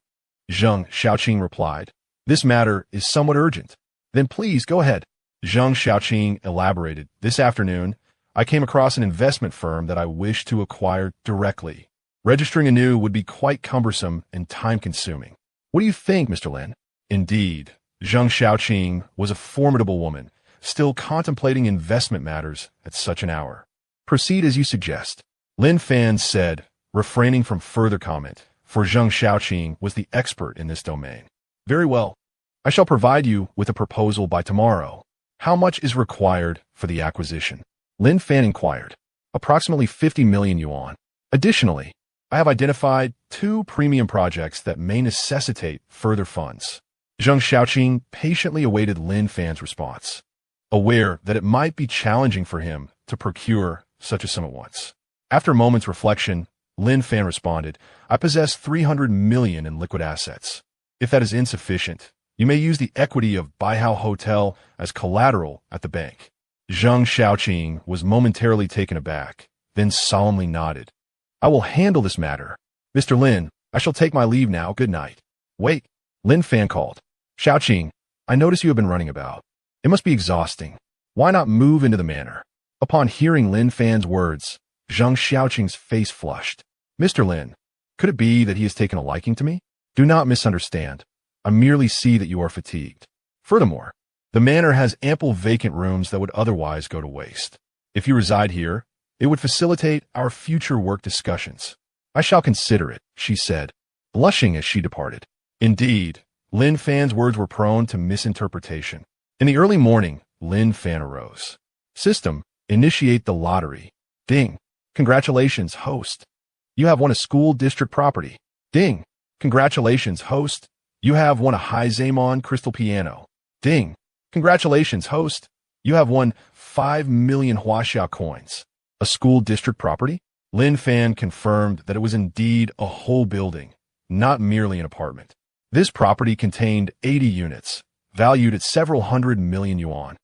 Zheng Xiaoqing replied. This matter is somewhat urgent. Then please go ahead. Zheng Xiaoqing elaborated. This afternoon, I came across an investment firm that I wish to acquire directly. Registering anew would be quite cumbersome and time-consuming. What do you think, Mr. Lin? Indeed, Zheng Xiaoqing was a formidable woman, still contemplating investment matters at such an hour. Proceed as you suggest. Lin Fan said, refraining from further comment, for Zheng Xiaoqing was the expert in this domain. Very well. I shall provide you with a proposal by tomorrow. How much is required for the acquisition? Lin Fan inquired. Approximately 50 million yuan. Additionally, I have identified 2 premium projects that may necessitate further funds. Zheng Xiaoqing patiently awaited Lin Fan's response, aware that it might be challenging for him to procure such a sum at once. After a moment's reflection, Lin Fan responded, I possess 300 million in liquid assets. If that is insufficient, you may use the equity of Baihao Hotel as collateral at the bank. Zheng Xiaoqing was momentarily taken aback, then solemnly nodded. I will handle this matter. Mr. Lin, I shall take my leave now. Good night. Wait, Lin Fan called. Xiaoqing, I notice you have been running about. It must be exhausting. Why not move into the manor? Upon hearing Lin Fan's words, Zheng Xiaoqing's face flushed. Mr. Lin, could it be that he has taken a liking to me? Do not misunderstand. I merely see that you are fatigued. Furthermore, the manor has ample vacant rooms that would otherwise go to waste. If you reside here, it would facilitate our future work discussions. I shall consider it, she said, blushing as she departed. Indeed, Lin Fan's words were prone to misinterpretation. In the early morning, Lin Fan arose. System, initiate the lottery. Ding. Congratulations, host. You have won a school district property. Ding. Congratulations, host. You have won a High Zaman crystal piano. Ding. Congratulations, host. You have won 5 million Huaxia coins. A school district property? Lin Fan confirmed that it was indeed a whole building, not merely an apartment. This property contained 80 units, valued at several hundred million yuan.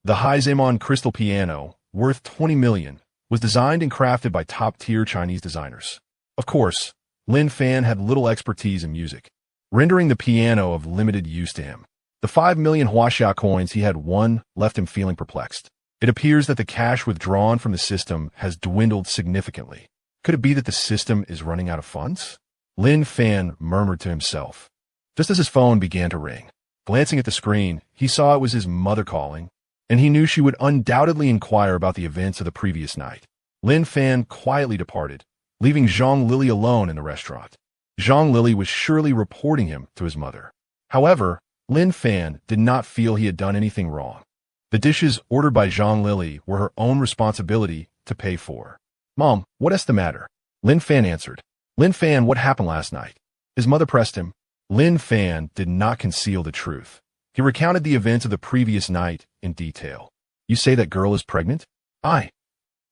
The High Zaman crystal piano, worth 20 million, was designed and crafted by top-tier Chinese designers. Of course, Lin Fan had little expertise in music, rendering the piano of limited use to him. The 5 million Huaxia coins he had won left him feeling perplexed. It appears that the cash withdrawn from the system has dwindled significantly. Could it be that the system is running out of funds? Lin Fan murmured to himself, just as his phone began to ring. Glancing at the screen, he saw it was his mother calling, and he knew she would undoubtedly inquire about the events of the previous night. Lin Fan quietly departed, leaving Zhang Lili alone in the restaurant. Zhang Lili was surely reporting him to his mother. However, Lin Fan did not feel he had done anything wrong. The dishes ordered by Zhang Lili were her own responsibility to pay for. Mom, what's the matter? Lin Fan answered. Lin Fan, what happened last night? His mother pressed him. Lin Fan did not conceal the truth. He recounted the events of the previous night in detail. You say that girl is pregnant? I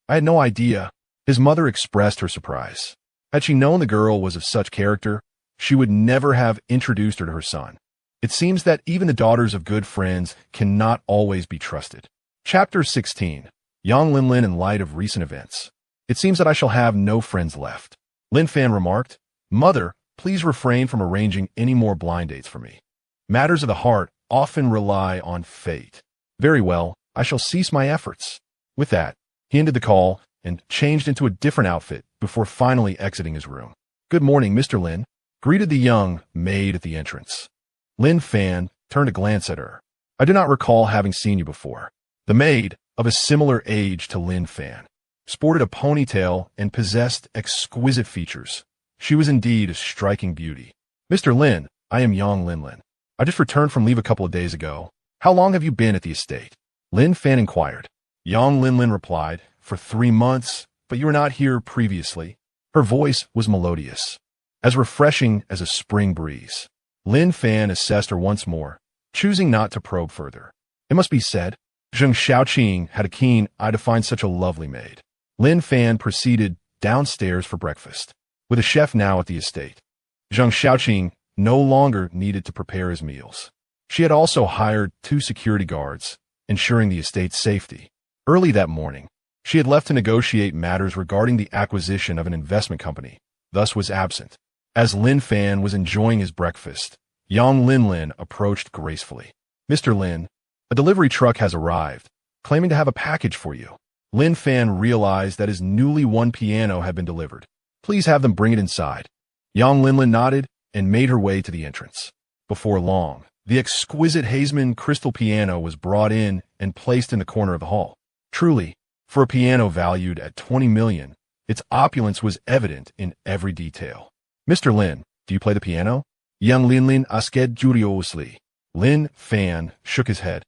had no idea. His mother expressed her surprise. Had she known the girl was of such character, she would never have introduced her to her son. It seems that even the daughters of good friends cannot always be trusted. Chapter 16. Yang Linlin in light of recent events. It seems that I shall have no friends left. Lin Fan remarked, Mother, please refrain from arranging any more blind dates for me. Matters of the heart often rely on fate. Very well, I shall cease my efforts. With that, he ended the call and changed into a different outfit before finally exiting his room. Good morning, Mr. Lin, greeted the young maid at the entrance. Lin Fan turned a glance at her. I do not recall having seen you before. The maid, of a similar age to Lin Fan, sported a ponytail and possessed exquisite features. She was indeed a striking beauty. Mr. Lin, I am Yang Linlin. I just returned from leave a couple of days ago. How long have you been at the estate? Lin Fan inquired. Yang Linlin replied, For 3 months, but you were not here previously. Her voice was melodious, as refreshing as a spring breeze. Lin Fan assessed her once more, choosing not to probe further. It must be said, Zheng Xiaoqing had a keen eye to find such a lovely maid. Lin Fan proceeded downstairs for breakfast, with a chef now at the estate. Zheng Xiaoqing no longer needed to prepare his meals. She had also hired 2 security guards, ensuring the estate's safety. Early that morning, she had left to negotiate matters regarding the acquisition of an investment company, thus was absent. As Lin Fan was enjoying his breakfast, Yang Linlin approached gracefully. Mr. Lin, a delivery truck has arrived, claiming to have a package for you. Lin Fan realized that his newly won piano had been delivered. Please have them bring it inside. Yang Linlin nodded and made her way to the entrance. Before long, the exquisite Hazeman crystal piano was brought in and placed in the corner of the hall. Truly, for a piano valued at 20 million, its opulence was evident in every detail. Mr. Lin, do you play the piano? Yang Linlin asked curiously. Lin Fan shook his head.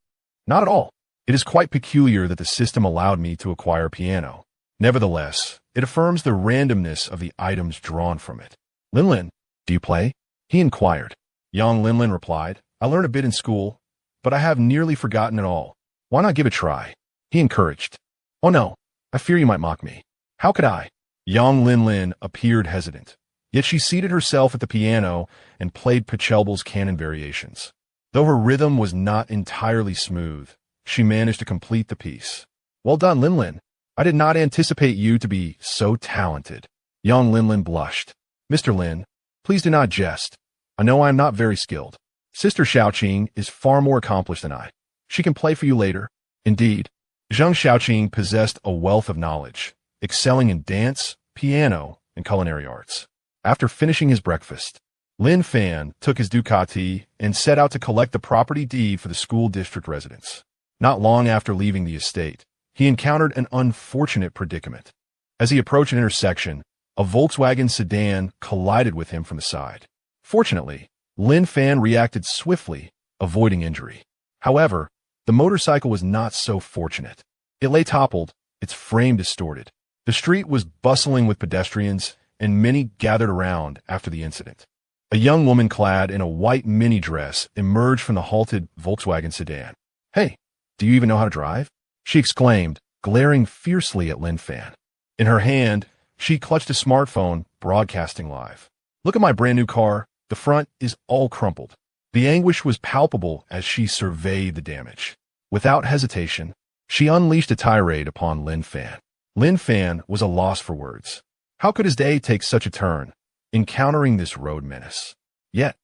Not at all. It is quite peculiar that the system allowed me to acquire a piano. Nevertheless, it affirms the randomness of the items drawn from it. Linlin, do you play? He inquired. Yang Linlin replied, I learned a bit in school, but I have nearly forgotten it all. Why not give it a try? He encouraged. Oh no, I fear you might mock me. How could I? Yang Linlin appeared hesitant. Yet she seated herself at the piano and played Pachelbel's canon variations. Though her rhythm was not entirely smooth, she managed to complete the piece. Well done, Linlin. I did not anticipate you to be so talented. Yang Linlin blushed. Mr. Lin, please do not jest. I know I am not very skilled. Sister Xiaoqing is far more accomplished than I. She can play for you later. Indeed, Zheng Xiaoqing possessed a wealth of knowledge, excelling in dance, piano, and culinary arts. After finishing his breakfast, Lin Fan took his Ducati and set out to collect the property deed for the school district residence. Not long after leaving the estate, he encountered an unfortunate predicament. As he approached an intersection, a Volkswagen sedan collided with him from the side. Fortunately, Lin Fan reacted swiftly, avoiding injury. However, The motorcycle was not so fortunate. It lay toppled, its frame distorted. The street was bustling with pedestrians, and many gathered around after the incident. A young woman clad in a white mini dress emerged from the halted Volkswagen sedan. "Hey, do you even know how to drive?" she exclaimed, glaring fiercely at Lin Fan. In her hand, she clutched a smartphone broadcasting live. "Look at my brand new car. The front is all crumpled." The anguish was palpable as she surveyed the damage. Without hesitation, she unleashed a tirade upon Lin Fan. Lin Fan was a loss for words. How could his day take such a turn, encountering this road menace? Yet,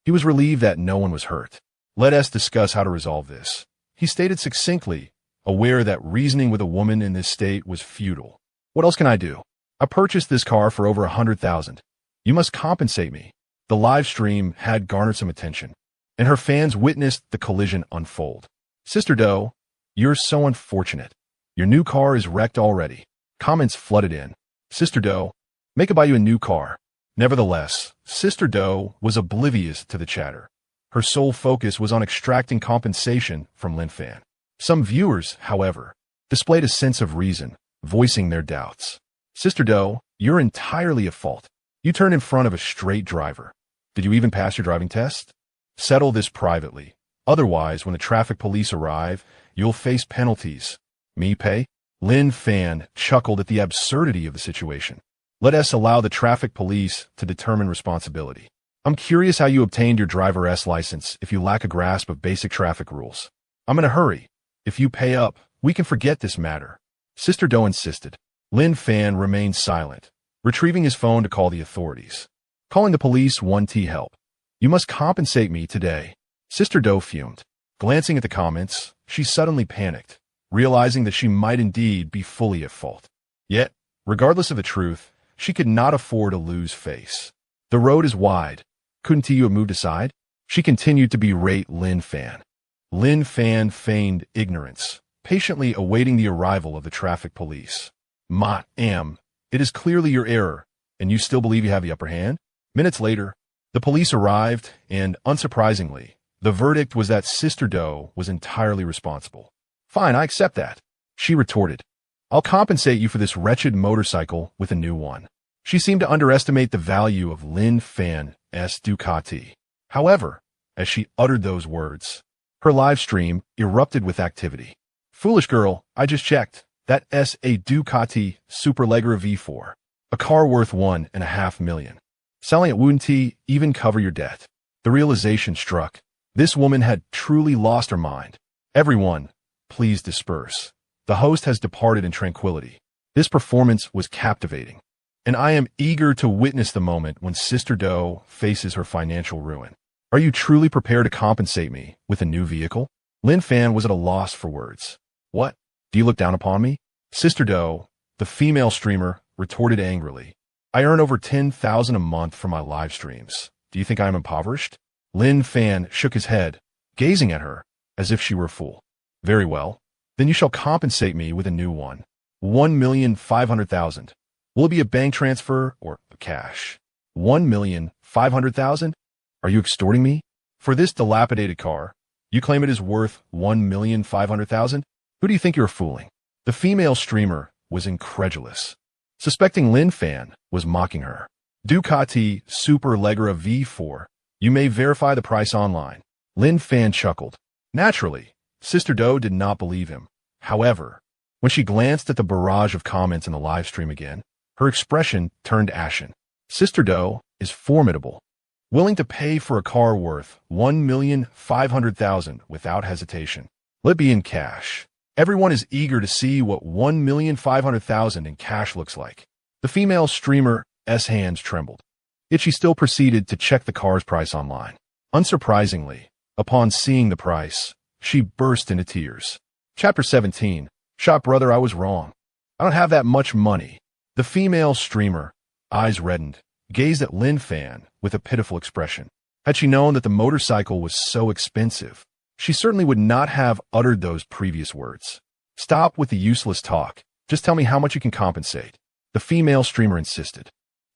he was relieved that no one was hurt. "Let us discuss how to resolve this," he stated succinctly, aware that reasoning with a woman in this state was futile. "What else can I do? I purchased this car for over $100,000. You must compensate me." The live stream had garnered some attention, and her fans witnessed the collision unfold. "Sister Doe, you're so unfortunate. Your new car is wrecked already." Comments flooded in. "Sister Doe, make it buy you a new car." Nevertheless, Sister Doe was oblivious to the chatter. Her sole focus was on extracting compensation from Lin Fan. Some viewers, however, displayed a sense of reason, voicing their doubts. "Sister Doe, you're entirely at fault. You turned in front of a straight driver. Did you even pass your driving test? Settle this privately. Otherwise, when the traffic police arrive, you'll face penalties." "Me pay?" Lin Fan chuckled at the absurdity of the situation. "Let us allow the traffic police to determine responsibility. I'm curious how you obtained your driver's license if you lack a grasp of basic traffic rules. I'm in a hurry. If you pay up, we can forget this matter." Sister Doe insisted. Lin Fan remained silent, retrieving his phone to call the authorities. "Calling the police 1T help. You must compensate me today." Sister Doe fumed. Glancing at the comments, she suddenly panicked, realizing that she might indeed be fully at fault. Yet, regardless of the truth, she could not afford to lose face. "The road is wide. Couldn't you have moved aside?" She continued to berate Lin Fan. Lin Fan feigned ignorance, patiently awaiting the arrival of the traffic police. "Ma'am, it is clearly your error, and you still believe you have the upper hand?" Minutes later, the police arrived, and unsurprisingly, the verdict was that Sister Doe was entirely responsible. "Fine, I accept that," she retorted. "I'll compensate you for this wretched motorcycle with a new one." She seemed to underestimate the value of Lin Fan's Ducati. However, as she uttered those words, her live stream erupted with activity. "Foolish girl, I just checked. That's a Ducati Superleggera V4, a car worth $1.5 million. Selling it wouldn't even cover your debt." The realization struck. This woman had truly lost her mind. "Everyone, please disperse. The host has departed in tranquility." This performance was captivating, and I am eager to witness the moment when Sister Doe faces her financial ruin. "Are you truly prepared to compensate me with a new vehicle?" Lin Fan was at a loss for words. "What? Do you look down upon me?" Sister Doe, the female streamer, retorted angrily. "I earn over $10,000 a month for my live streams. Do you think I am impoverished?" Lin Fan shook his head, gazing at her as if she were a fool. "Very well. Then you shall compensate me with a new one. $1,500,000. Will it be a bank transfer or cash?" $1,500,000? Are you extorting me? For this dilapidated car, you claim it is worth $1,500,000? Who do you think you're fooling? The female streamer was incredulous, suspecting Lin Fan was mocking her. "Ducati Superleggera V4. You may verify the price online." Lin Fan chuckled. Naturally, Sister Doe did not believe him. However, when she glanced at the barrage of comments in the live stream again, her expression turned ashen. Sister Doe is formidable, willing to pay for a car worth $1,500,000 without hesitation. Let it be in cash. Everyone is eager to see what $1,500,000 in cash looks like. The female streamer's hands trembled, yet she still proceeded to check the car's price online. Unsurprisingly, upon seeing the price, she burst into tears. Chapter 17. Shot brother, I was wrong. I don't have that much money. The female streamer, eyes reddened, gazed at Lin Fan with a pitiful expression. Had she known that the motorcycle was so expensive, she certainly would not have uttered those previous words. "Stop with the useless talk. Just tell me how much you can compensate." The female streamer insisted.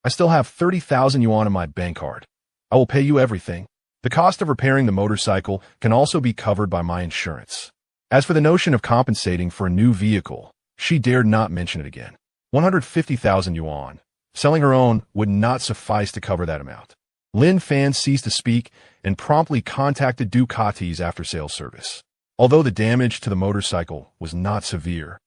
"I still have 30,000 yuan on my bank card. I will pay you everything. The cost of repairing the motorcycle can also be covered by my insurance." As for the notion of compensating for a new vehicle, she dared not mention it again. 150,000 yuan. Selling her own would not suffice to cover that amount. Lin Fan ceased to speak and promptly contacted Ducati's after-sales service. Although the damage to the motorcycle was not severe,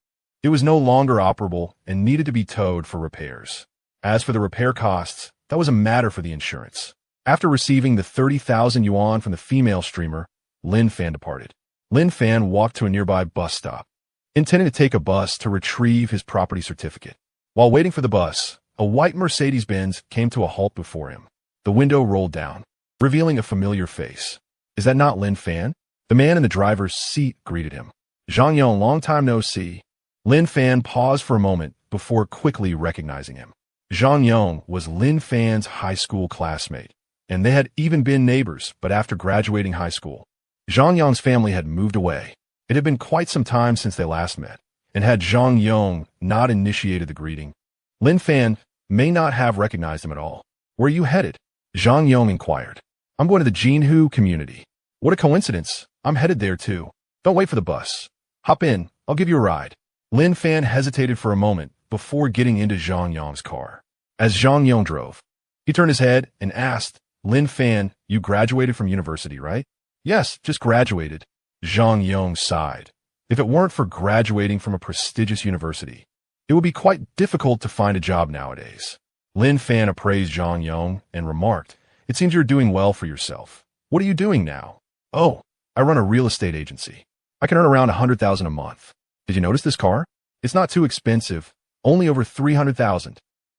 it was no longer operable and needed to be towed for repairs. As for the repair costs, that was a matter for the insurance. After receiving the 30,000 yuan from the female streamer, Lin Fan departed. Lin Fan walked to a nearby bus stop, intending to take a bus to retrieve his property certificate. While waiting for the bus, a white Mercedes-Benz came to a halt before him. The window rolled down, revealing a familiar face. Is that not Lin Fan? The man in the driver's seat greeted him. Zhang Yong, long time no see. Lin Fan paused for a moment before quickly recognizing him. Zhang Yong was Lin Fan's high school classmate, and they had even been neighbors, but after graduating high school, Zhang Yong's family had moved away. It had been quite some time since they last met, and had Zhang Yong not initiated the greeting, Lin Fan may not have recognized him at all. Where are you headed? Zhang Yong inquired. I'm going to the Jinhu community. What a coincidence. I'm headed there too. Don't wait for the bus. Hop in. I'll give you a ride. Lin Fan hesitated for a moment before getting into Zhang Yong's car. As Zhang Yong drove, he turned his head and asked, Lin Fan, you graduated from university, right? Yes, just graduated. Zhang Yong sighed. If it weren't for graduating from a prestigious university, it would be quite difficult to find a job nowadays. Lin Fan appraised Zhang Yong and remarked, it seems you're doing well for yourself. What are you doing now? Oh, I run a real estate agency. I can earn around 100,000 a month. Did you notice this car? It's not too expensive, only over 300,000.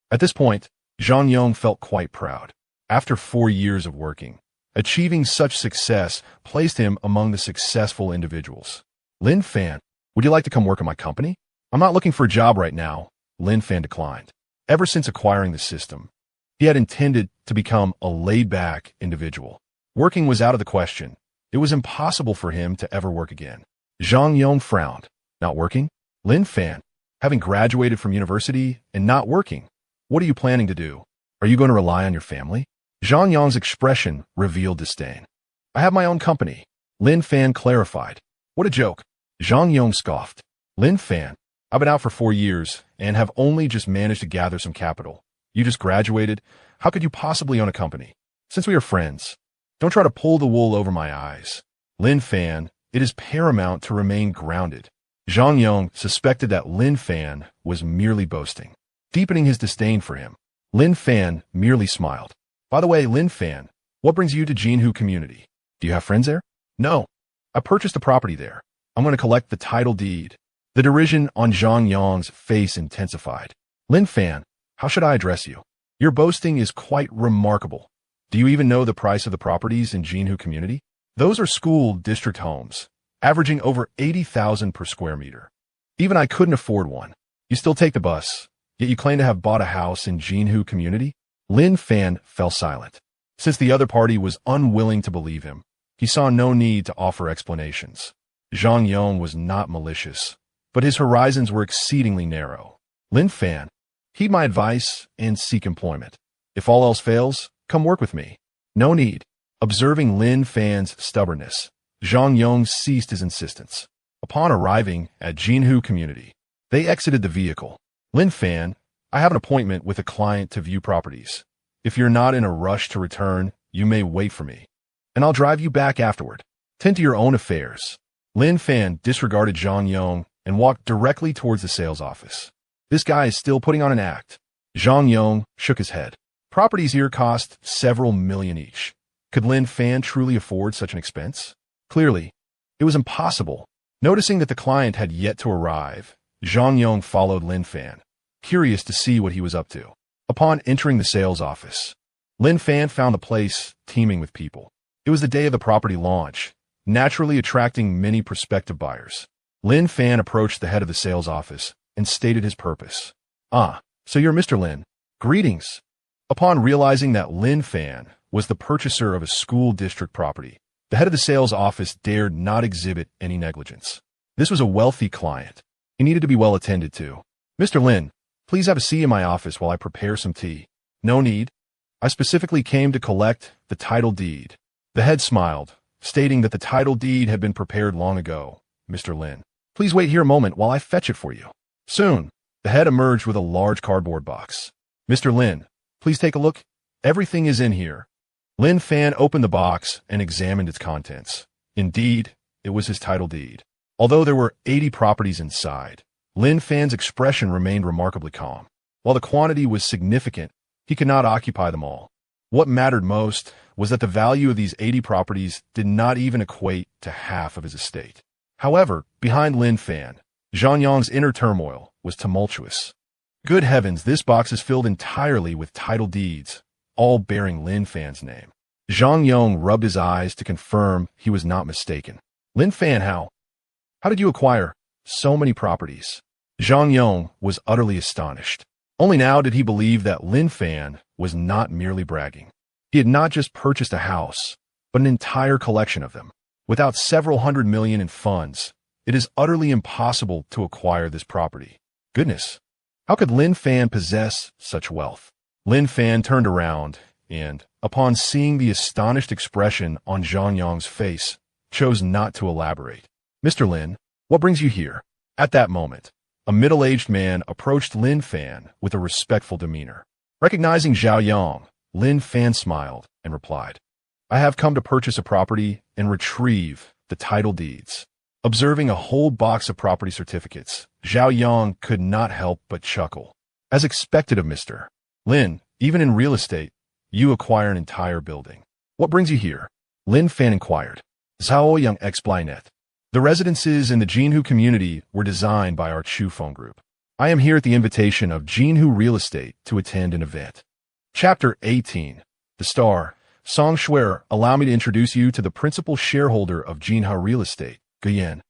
At this point, Zhang Yong felt quite proud. After 4 years of working, achieving such success placed him among the successful individuals. Lin Fan, would you like to come work in my company? I'm not looking for a job right now. Lin Fan declined. Ever since acquiring the system, he had intended to become a laid-back individual. Working was out of the question. It was impossible for him to ever work again. Zhang Yong frowned. Not working? Lin Fan, having graduated from university and not working, what are you planning to do? Are you going to rely on your family? Zhang Yong's expression revealed disdain. I have my own company. Lin Fan clarified. What a joke. Zhang Yong scoffed. Lin Fan, I've been out for 4 years and have only just managed to gather some capital. You just graduated. How could you possibly own a company? Since we are friends, don't try to pull the wool over my eyes. Lin Fan, it is paramount to remain grounded. Zhang Yong suspected that Lin Fan was merely boasting, deepening his disdain for him. Lin Fan merely smiled. By the way, Lin Fan, what brings you to Jinhu community? Do you have friends there? No. I purchased a property there. I'm going to collect the title deed. The derision on Zhang Yong's face intensified. Lin Fan, how should I address you? Your boasting is quite remarkable. Do you even know the price of the properties in Jinhu community? Those are school district homes, averaging over 80,000 per square meter. Even I couldn't afford one. You still take the bus, yet you claim to have bought a house in Jinhu community? Lin Fan fell silent. Since the other party was unwilling to believe him, he saw no need to offer explanations. Zhang Yong was not malicious, but his horizons were exceedingly narrow. Lin Fan, heed my advice and seek employment. If all else fails, come work with me. No need. Observing Lin Fan's stubbornness, Zhang Yong ceased his insistence. Upon arriving at Jinhu community, they exited the vehicle. Lin Fan, I have an appointment with a client to view properties. If you're not in a rush to return, you may wait for me, and I'll drive you back afterward. Tend to your own affairs. Lin Fan disregarded Zhang Yong and walked directly towards the sales office. This guy is still putting on an act. Zhang Yong shook his head. Properties here cost several million each. Could Lin Fan truly afford such an expense? Clearly, it was impossible. Noticing that the client had yet to arrive, Zhang Yong followed Lin Fan, curious to see what he was up to. Upon entering the sales office, Lin Fan found the place teeming with people. It was the day of the property launch, naturally attracting many prospective buyers. Lin Fan approached the head of the sales office and stated his purpose. Ah, so you're Mr. Lin. Greetings. Upon realizing that Lin Fan was the purchaser of a school district property, the head of the sales office dared not exhibit any negligence. This was a wealthy client. He needed to be well attended to. Mr. Lin, please have a seat in my office while I prepare some tea. No need. I specifically came to collect the title deed. The head smiled, stating that the title deed had been prepared long ago. Mr. Lin. Please wait here a moment while I fetch it for you. Soon, the head emerged with a large cardboard box. Mr. Lin, please take a look. Everything is in here. Lin Fan opened the box and examined its contents. Indeed, it was his title deed. Although there were 80 properties inside, Lin Fan's expression remained remarkably calm. While the quantity was significant, he could not occupy them all. What mattered most was that the value of these 80 properties did not even equate to half of his estate. However, behind Lin Fan, Zhang Yong's inner turmoil was tumultuous. Good heavens, this box is filled entirely with title deeds, all bearing Lin Fan's name. Zhang Yong rubbed his eyes to confirm he was not mistaken. Lin Fan, how did you acquire so many properties? Zhang Yong was utterly astonished. Only now did he believe that Lin Fan was not merely bragging. He had not just purchased a house, but an entire collection of them. Without several hundred million in funds, it is utterly impossible to acquire this property. Goodness, how could Lin Fan possess such wealth? Lin Fan turned around and, upon seeing the astonished expression on Zhang Yong's face, chose not to elaborate. Mr. Lin, what brings you here? At that moment, a middle-aged man approached Lin Fan with a respectful demeanor. Recognizing Zhao Yang, Lin Fan smiled and replied, I have come to purchase a property and retrieve the title deeds. Observing a whole box of property certificates, Zhao Yang could not help but chuckle. As expected of Mr. Lin, even in real estate, you acquire an entire building. What brings you here? Lin Fan inquired. Zhao Yang explained. The residences in the Jinhu community were designed by our Chu phone group. I am here at the invitation of Jinhu Real Estate to attend an event. Chapter 18. The Star. Song Shuer, allow me to introduce you to the principal shareholder of Jinhu Real Estate, Guyan.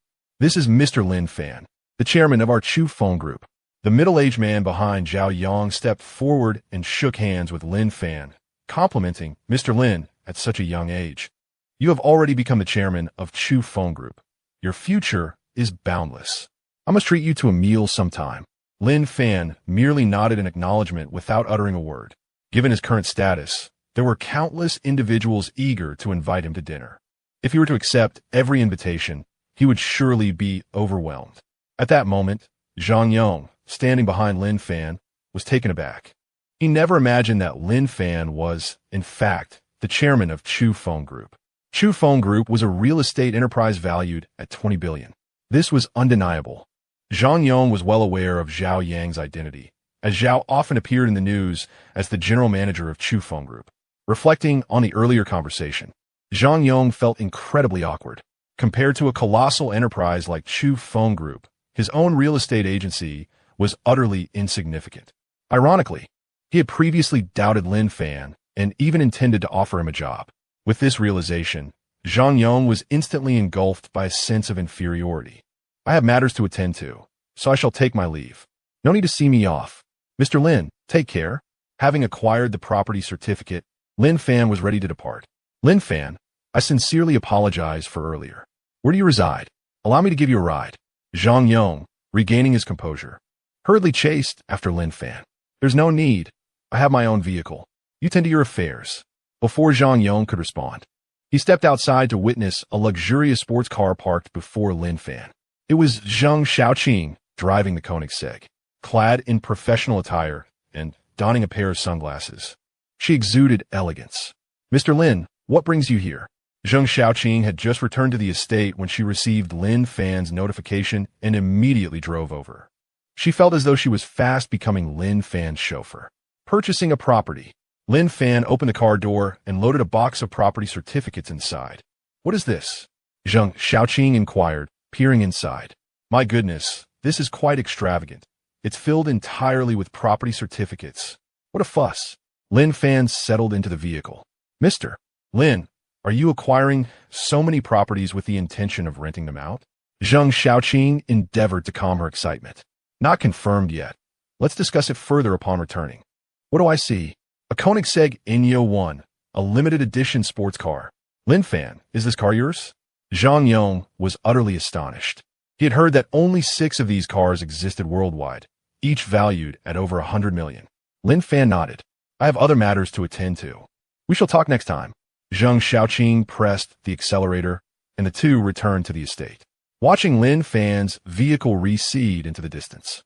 This is Mr. Lin Fan, the chairman of our Chu phone group. The middle-aged man behind Zhao Yang stepped forward and shook hands with Lin Fan, complimenting Mr. Lin at such a young age. You have already become the chairman of Chu phone group. Your future is boundless. I must treat you to a meal sometime. Lin Fan merely nodded in acknowledgement without uttering a word. Given his current status, there were countless individuals eager to invite him to dinner. If he were to accept every invitation, he would surely be overwhelmed. At that moment, Zhang Yong, standing behind Lin Fan, was taken aback. He never imagined that Lin Fan was, in fact, the chairman of Chu phone group. Chu phone group was a real estate enterprise valued at 20 billion. This was undeniable. Zhang Yong was well aware of Zhao Yang's identity, as Zhao often appeared in the news as the general manager of Chu phone group. Reflecting on the earlier conversation, Zhang Yong felt incredibly awkward. Compared to a colossal enterprise like Chu phone group, his own real estate agency was utterly insignificant. Ironically, he had previously doubted Lin Fan and even intended to offer him a job. With this realization, Zhang Yong was instantly engulfed by a sense of inferiority. I have matters to attend to, so I shall take my leave. No need to see me off. Mr. Lin, take care. Having acquired the property certificate, Lin Fan was ready to depart. Lin Fan, I sincerely apologize for earlier. Where do you reside? Allow me to give you a ride. Zhang Yong, regaining his composure, hurriedly chased after Lin Fan. There's no need. I have my own vehicle. You tend to your affairs. Before Zhang Yong could respond, he stepped outside to witness a luxurious sports car parked before Lin Fan. It was Zheng Xiaoqing driving the Koenigsegg, clad in professional attire and donning a pair of sunglasses. She exuded elegance. Mr. Lin, what brings you here? Zheng Xiaoqing had just returned to the estate when she received Lin Fan's notification and immediately drove over. She felt as though she was fast becoming Lin Fan's chauffeur. Purchasing a property, Lin Fan opened the car door and loaded a box of property certificates inside. What is this? Zheng Xiaoqing inquired, peering inside. My goodness, this is quite extravagant. It's filled entirely with property certificates. What a fuss. Lin Fan settled into the vehicle. Mr. Lin, are you acquiring so many properties with the intention of renting them out? Zheng Xiaoqing endeavored to calm her excitement. Not confirmed yet. Let's discuss it further upon returning. What do I see? A Koenigsegg Enyo 1, a limited edition sports car. Lin Fan, is this car yours? Zhang Yong was utterly astonished. He had heard that only 6 of these cars existed worldwide, each valued at over 100 million. Lin Fan nodded. I have other matters to attend to. We shall talk next time. Zheng Xiaoqing pressed the accelerator, and the two returned to the estate. watching Lin Fan's vehicle recede into the distance.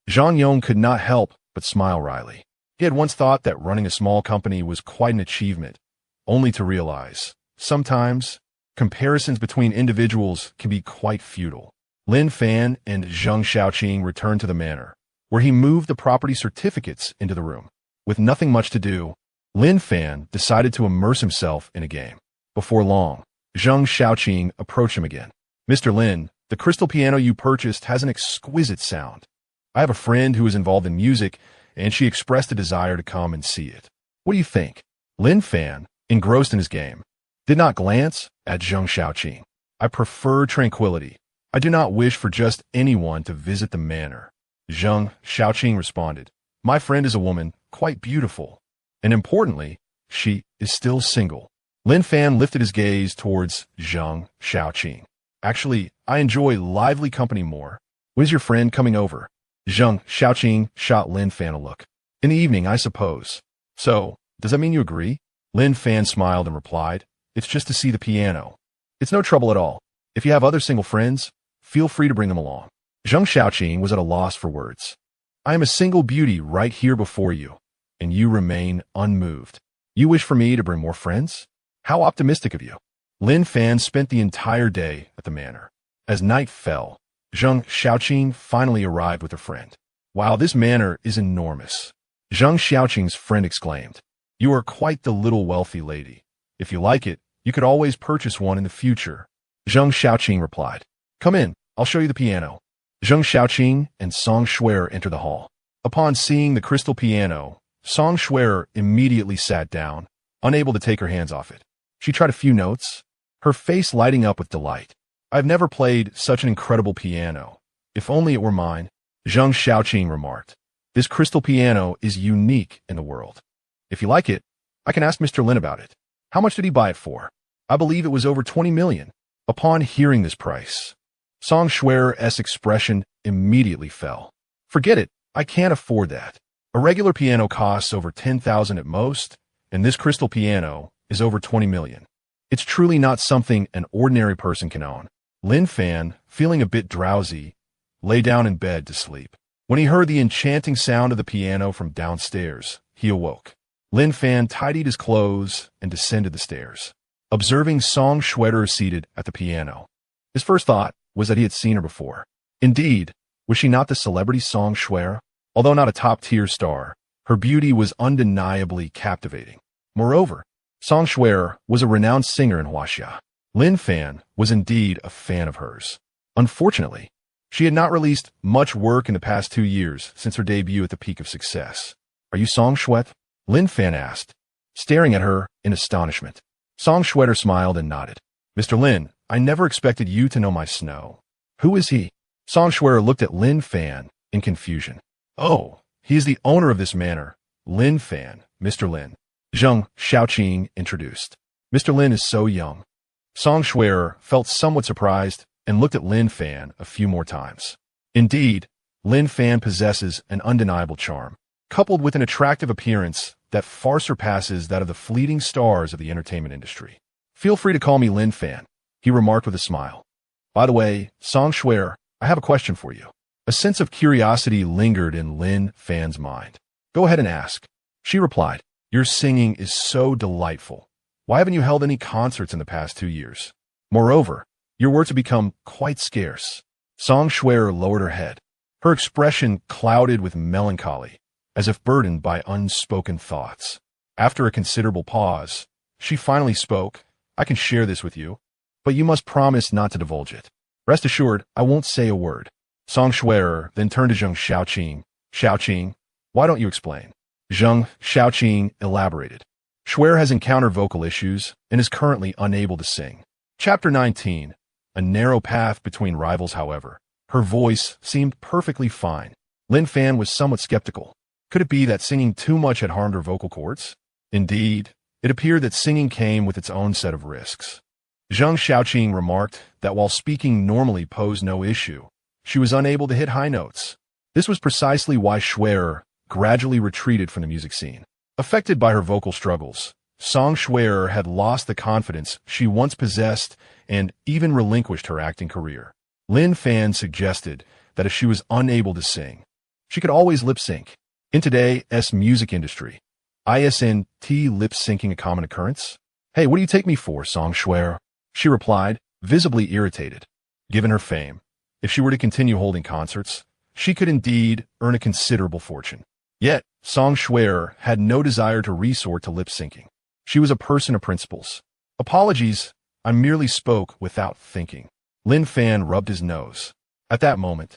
Zhang Yong could not help but smile wryly. He had once thought that running a small company was quite an achievement, only to realize, sometimes, comparisons between individuals can be quite futile. Lin Fan and Zheng Xiaoqing returned to the manor, where he moved the property certificates into the room. With nothing much to do, Lin Fan decided to immerse himself in a game. Before long, Zheng Xiaoqing approached him again. Mr. Lin, the crystal piano you purchased has an exquisite sound. I have a friend who is involved in music, and she expressed a desire to come and see it. What do you think? Lin Fan, engrossed in his game, did not glance at Zheng Xiaoqing. I prefer tranquility. I do not wish for just anyone to visit the manor. Zheng Xiaoqing responded. My friend is a woman, quite beautiful. And importantly, she is still single. Lin Fan lifted his gaze towards Zheng Xiaoqing. Actually, I enjoy lively company more. When is your friend coming over? Zheng Xiaoqing shot Lin Fan a look. In the evening, I suppose. So, does that mean you agree? Lin Fan smiled and replied, It's just to see the piano. It's no trouble at all. If you have other single friends, feel free to bring them along. Zheng Xiaoqing was at a loss for words. I am a single beauty right here before you, and you remain unmoved. You wish for me to bring more friends? How optimistic of you. Lin Fan spent the entire day at the manor. As night fell, Zheng Xiaoqing finally arrived with her friend. Wow, this manor is enormous. Zheng Xiaoqing's friend exclaimed. You are quite the little wealthy lady. If you like it, you could always purchase one in the future. Zheng Xiaoqing replied. Come in, I'll show you the piano. Zheng Xiaoqing and Song Shuer entered the hall. Upon seeing the crystal piano, Song Shuer immediately sat down, unable to take her hands off it. She tried a few notes, her face lighting up with delight. I've never played such an incredible piano. If only it were mine, Zheng Xiaoqing remarked. This crystal piano is unique in the world. If you like it, I can ask Mr. Lin about it. How much did he buy it for? I believe it was over 20 million. Upon hearing this price, Song Shuer's expression immediately fell. Forget it, I can't afford that. A regular piano costs over 10,000 at most, and this crystal piano is over 20 million. It's truly not something an ordinary person can own. Lin Fan, feeling a bit drowsy, lay down in bed to sleep. When he heard the enchanting sound of the piano from downstairs, he awoke. Lin Fan tidied his clothes and descended the stairs, observing Song Shuer seated at the piano. His first thought was that he had seen her before. Indeed, was she not the celebrity Song Shuer? Although not a top-tier star, her beauty was undeniably captivating. Moreover, Song Shuer was a renowned singer in Huaxia. Lin Fan was indeed a fan of hers. Unfortunately, she had not released much work in the past 2 years since her debut at the peak of success. Are you Song Shuer? Lin Fan asked, staring at her in astonishment. Song Shuer smiled and nodded. Mr. Lin, I never expected you to know my Snow. Who is he? Song Shuer looked at Lin Fan in confusion. Oh, he is the owner of this manor, Lin Fan, Mr. Lin. Zheng Xiaoqing introduced. Mr. Lin is so young. Song Shuer felt somewhat surprised and looked at Lin Fan a few more times. Indeed, Lin Fan possesses an undeniable charm, coupled with an attractive appearance that far surpasses that of the fleeting stars of the entertainment industry. Feel free to call me Lin Fan, he remarked with a smile. By the way, Song Shuer, I have a question for you. A sense of curiosity lingered in Lin Fan's mind. Go ahead and ask. She replied, Your singing is so delightful. Why haven't you held any concerts in the past 2 years? Moreover, your words have become quite scarce. Song Shuer lowered her head, her expression clouded with melancholy, as if burdened by unspoken thoughts. After a considerable pause, she finally spoke. I can share this with you, but you must promise not to divulge it. Rest assured, I won't say a word. Song Shuer then turned to Zheng Xiaoqing. Xiaoqing, why don't you explain? Zheng Xiaoqing elaborated. Shuer has encountered vocal issues and is currently unable to sing. Chapter 19. A narrow path between rivals, however. Her voice seemed perfectly fine. Lin Fan was somewhat skeptical. Could it be that singing too much had harmed her vocal cords? Indeed, it appeared that singing came with its own set of risks. Zheng Xiaoqing remarked that while speaking normally posed no issue, she was unable to hit high notes. This was precisely why Shuer gradually retreated from the music scene. Affected by her vocal struggles, Song Shuer had lost the confidence she once possessed and even relinquished her acting career. Lin Fan suggested that if she was unable to sing, she could always lip sync. In today's music industry, isn't lip syncing a common occurrence? Hey, what do you take me for, Song Shuer? She replied, visibly irritated. Given her fame, if she were to continue holding concerts, she could indeed earn a considerable fortune. Yet, Song Shuer had no desire to resort to lip syncing. She was a person of principles. Apologies, I merely spoke without thinking. Lin Fan rubbed his nose. At that moment,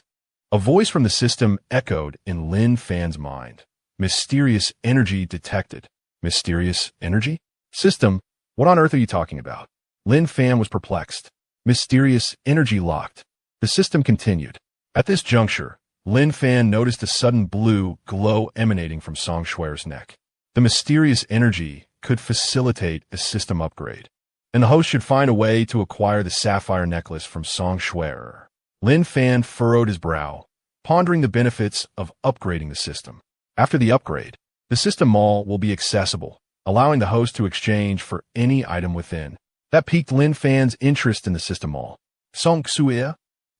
a voice from the system echoed in Lin Fan's mind. Mysterious energy detected. Mysterious energy? System, what on earth are you talking about? Lin Fan was perplexed. Mysterious energy locked. The system continued. At this juncture, Lin Fan noticed a sudden blue glow emanating from Song Shuer's neck. The mysterious energy could facilitate a system upgrade, and the host should find a way to acquire the sapphire necklace from Song Shuer. Lin Fan furrowed his brow, pondering the benefits of upgrading the system. After the upgrade, the system mall will be accessible, allowing the host to exchange for any item within. That piqued Lin Fan's interest in the system mall. Song Shuer,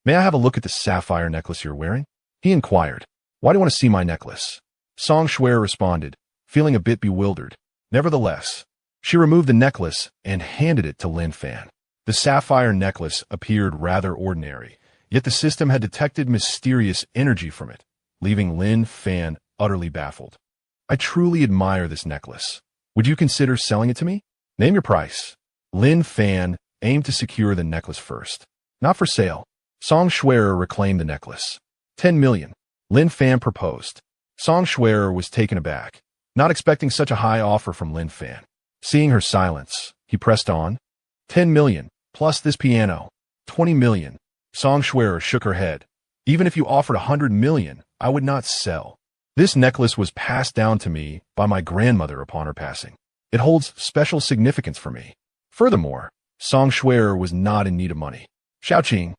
may I have a look at the sapphire necklace you're wearing? He inquired. Why do you want to see my necklace? Song Shuer responded, feeling a bit bewildered. Nevertheless, she removed the necklace and handed it to Lin Fan. The sapphire necklace appeared rather ordinary, yet the system had detected mysterious energy from it, leaving Lin Fan utterly baffled. I truly admire this necklace. Would you consider selling it to me? Name your price. Lin Fan aimed to secure the necklace first. Not for sale. Song Shuer reclaimed the necklace. 10 million. Lin Fan proposed. Song Shuer was taken aback, not expecting such a high offer from Lin Fan. Seeing her silence, he pressed on. 10 million, plus this piano. 20 million. Song Shuer shook her head. Even if you offered 100 million, I would not sell. This necklace was passed down to me by my grandmother upon her passing. It holds special significance for me. Furthermore, Song Shuer was not in need of money. Xiaoqing,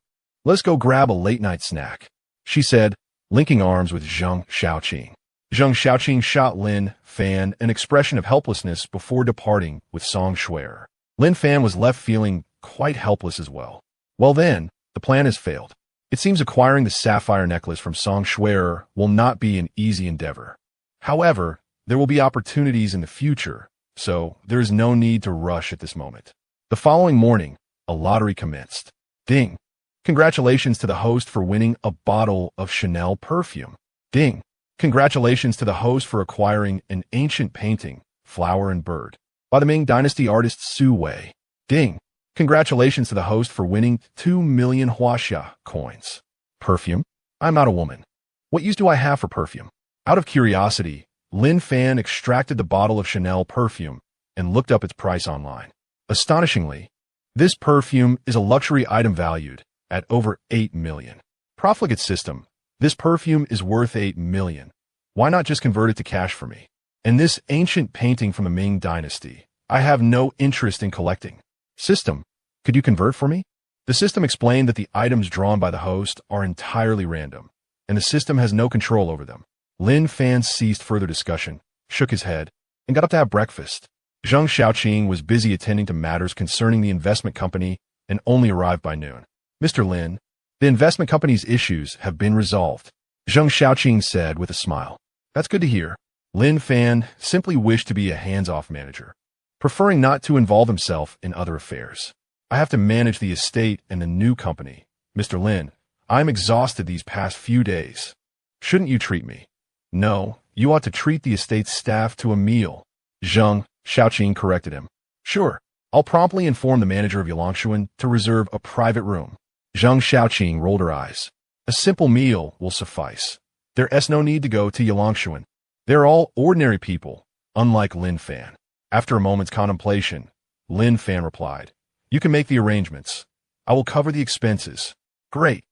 let's go grab a late-night snack, she said, linking arms with Zheng Xiaoqing. Zheng Xiaoqing shot Lin Fan an expression of helplessness before departing with Song Shuer. Lin Fan was left feeling quite helpless as well. Well then, the plan has failed. It seems acquiring the sapphire necklace from Song Shuer will not be an easy endeavor. However, there will be opportunities in the future, so there is no need to rush at this moment. The following morning, a lottery commenced. Ding! Congratulations to the host for winning a bottle of Chanel perfume. Ding! Congratulations to the host for acquiring an ancient painting, Flower and Bird, by the Ming Dynasty artist Su Wei. Ding! Congratulations to the host for winning 2 million Huaxia coins. Perfume? I'm not a woman. What use do I have for perfume? Out of curiosity, Lin Fan extracted the bottle of Chanel perfume and looked up its price online. Astonishingly, this perfume is a luxury item valued at over 8 million. Profligate system, this perfume is worth 8 million. Why not just convert it to cash for me? And this ancient painting from the Ming Dynasty, I have no interest in collecting. System, could you convert for me? The system explained that the items drawn by the host are entirely random, and the system has no control over them. Lin Fan ceased further discussion, shook his head, and got up to have breakfast. Zheng Xiaoqing was busy attending to matters concerning the investment company and only arrived by noon. Mr. Lin, the investment company's issues have been resolved, Zheng Xiaoqing said with a smile. That's good to hear. Lin Fan simply wished to be a hands-off manager, preferring not to involve himself in other affairs. I have to manage the estate and the new company. Mr. Lin, I'm exhausted these past few days. Shouldn't you treat me? No, you ought to treat the estate's staff to a meal. Zheng Xiaoqing corrected him. Sure, I'll promptly inform the manager of Yalongshuan to reserve a private room. Zheng Xiaoqing rolled her eyes. A simple meal will suffice. There's no need to go to Yalongshuan. They're all ordinary people, unlike Lin Fan. After a moment's contemplation, Lin Fan replied, You can make the arrangements. I will cover the expenses. Great.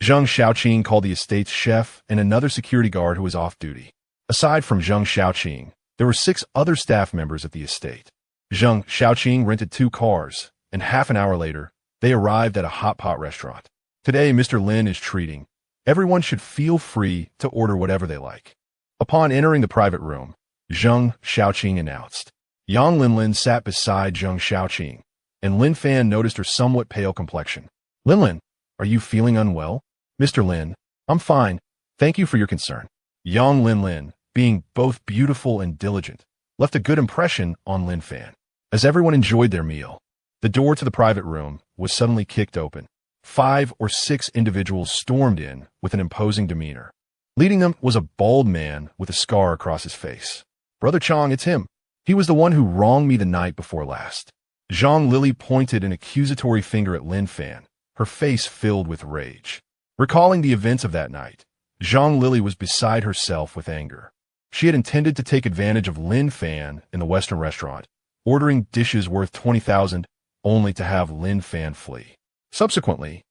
Zheng Xiaoqing called the estate's chef and another security guard who was off duty. Aside from Zheng Xiaoqing, there were 6 other staff members at the estate. Zheng Xiaoqing rented 2 cars, and half an hour later, they arrived at a hot pot restaurant. Today, Mr. Lin is treating. Everyone should feel free to order whatever they like. Upon entering the private room, Zheng Xiaoqing announced. Yang Linlin sat beside Zheng Xiaoqing, and Lin Fan noticed her somewhat pale complexion. Linlin, Are you feeling unwell? Mr. Lin, I'm fine. Thank you for your concern. Young Lin, being both beautiful and diligent, left a good impression on Lin Fan. As everyone enjoyed their meal, the door to the private room was suddenly kicked open. 5 or 6 individuals stormed in with an imposing demeanor. Leading them was a bald man with a scar across his face. Brother Chong, it's him. He was the one who wronged me the night before last. Zhang Lili pointed an accusatory finger at Lin Fan, her face filled with rage. Recalling the events of that night, Zhang Lili was beside herself with anger. She had intended to take advantage of Lin Fan in the Western restaurant, ordering dishes worth 20,000 only to have Lin Fan flee. Subsequently,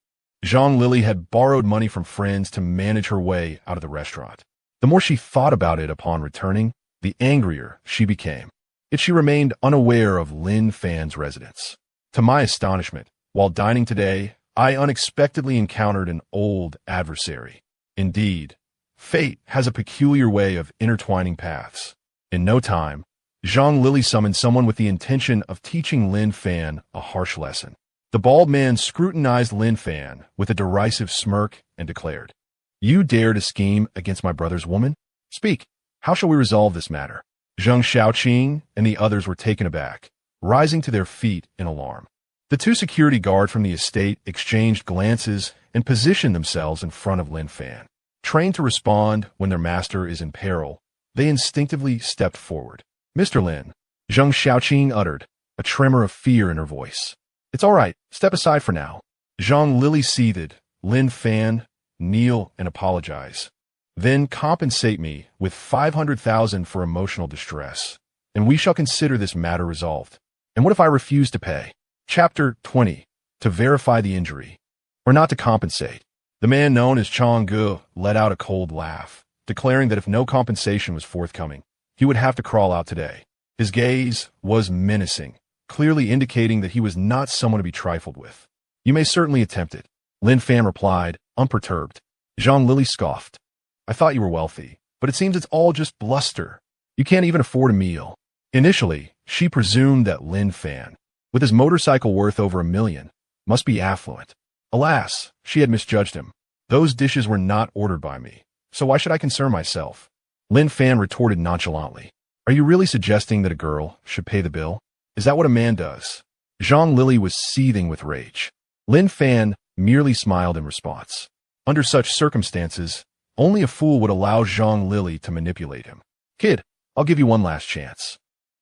Zhang Lili had borrowed money from friends to manage her way out of the restaurant. The more she thought about it upon returning, the angrier she became. Yet she remained unaware of Lin Fan's residence. To my astonishment, while dining today, I unexpectedly encountered an old adversary. Indeed, fate has a peculiar way of intertwining paths. In no time, Zhang Lili summoned someone with the intention of teaching Lin Fan a harsh lesson. The bald man scrutinized Lin Fan with a derisive smirk and declared, "You dare to scheme against my brother's woman? Speak, how shall we resolve this matter?" Zhang Xiaoqing and the others were taken aback, rising to their feet in alarm. The 2 security guards from the estate exchanged glances and positioned themselves in front of Lin Fan. Trained to respond when their master is in peril, they instinctively stepped forward. "Mr. Lin," Zhang Xiaoqing uttered, a tremor of fear in her voice. "It's all right. Step aside for now." Zhang Lili seethed. "Lin Fan, kneel and apologize. Then compensate me with 500,000 for emotional distress, and we shall consider this matter resolved." "And what if I refuse to pay?" Chapter 20. To verify the injury, or not to compensate. The man known as Chong Gu let out a cold laugh, declaring that if no compensation was forthcoming, he would have to crawl out today. His gaze was menacing, clearly indicating that he was not someone to be trifled with. "You may certainly attempt it," Lin Fan replied, unperturbed. Zhang Lili scoffed. "I thought you were wealthy, but it seems it's all just bluster. You can't even afford a meal." Initially, she presumed that Lin Fan, with his motorcycle worth over $1 million, must be affluent. Alas, she had misjudged him. "Those dishes were not ordered by me, so why should I concern myself?" Lin Fan retorted nonchalantly. "Are you really suggesting that a girl should pay the bill? Is that what a man does?" Zhang Lili was seething with rage. Lin Fan merely smiled in response. Under such circumstances, only a fool would allow Zhang Lili to manipulate him. "Kid, I'll give you one last chance.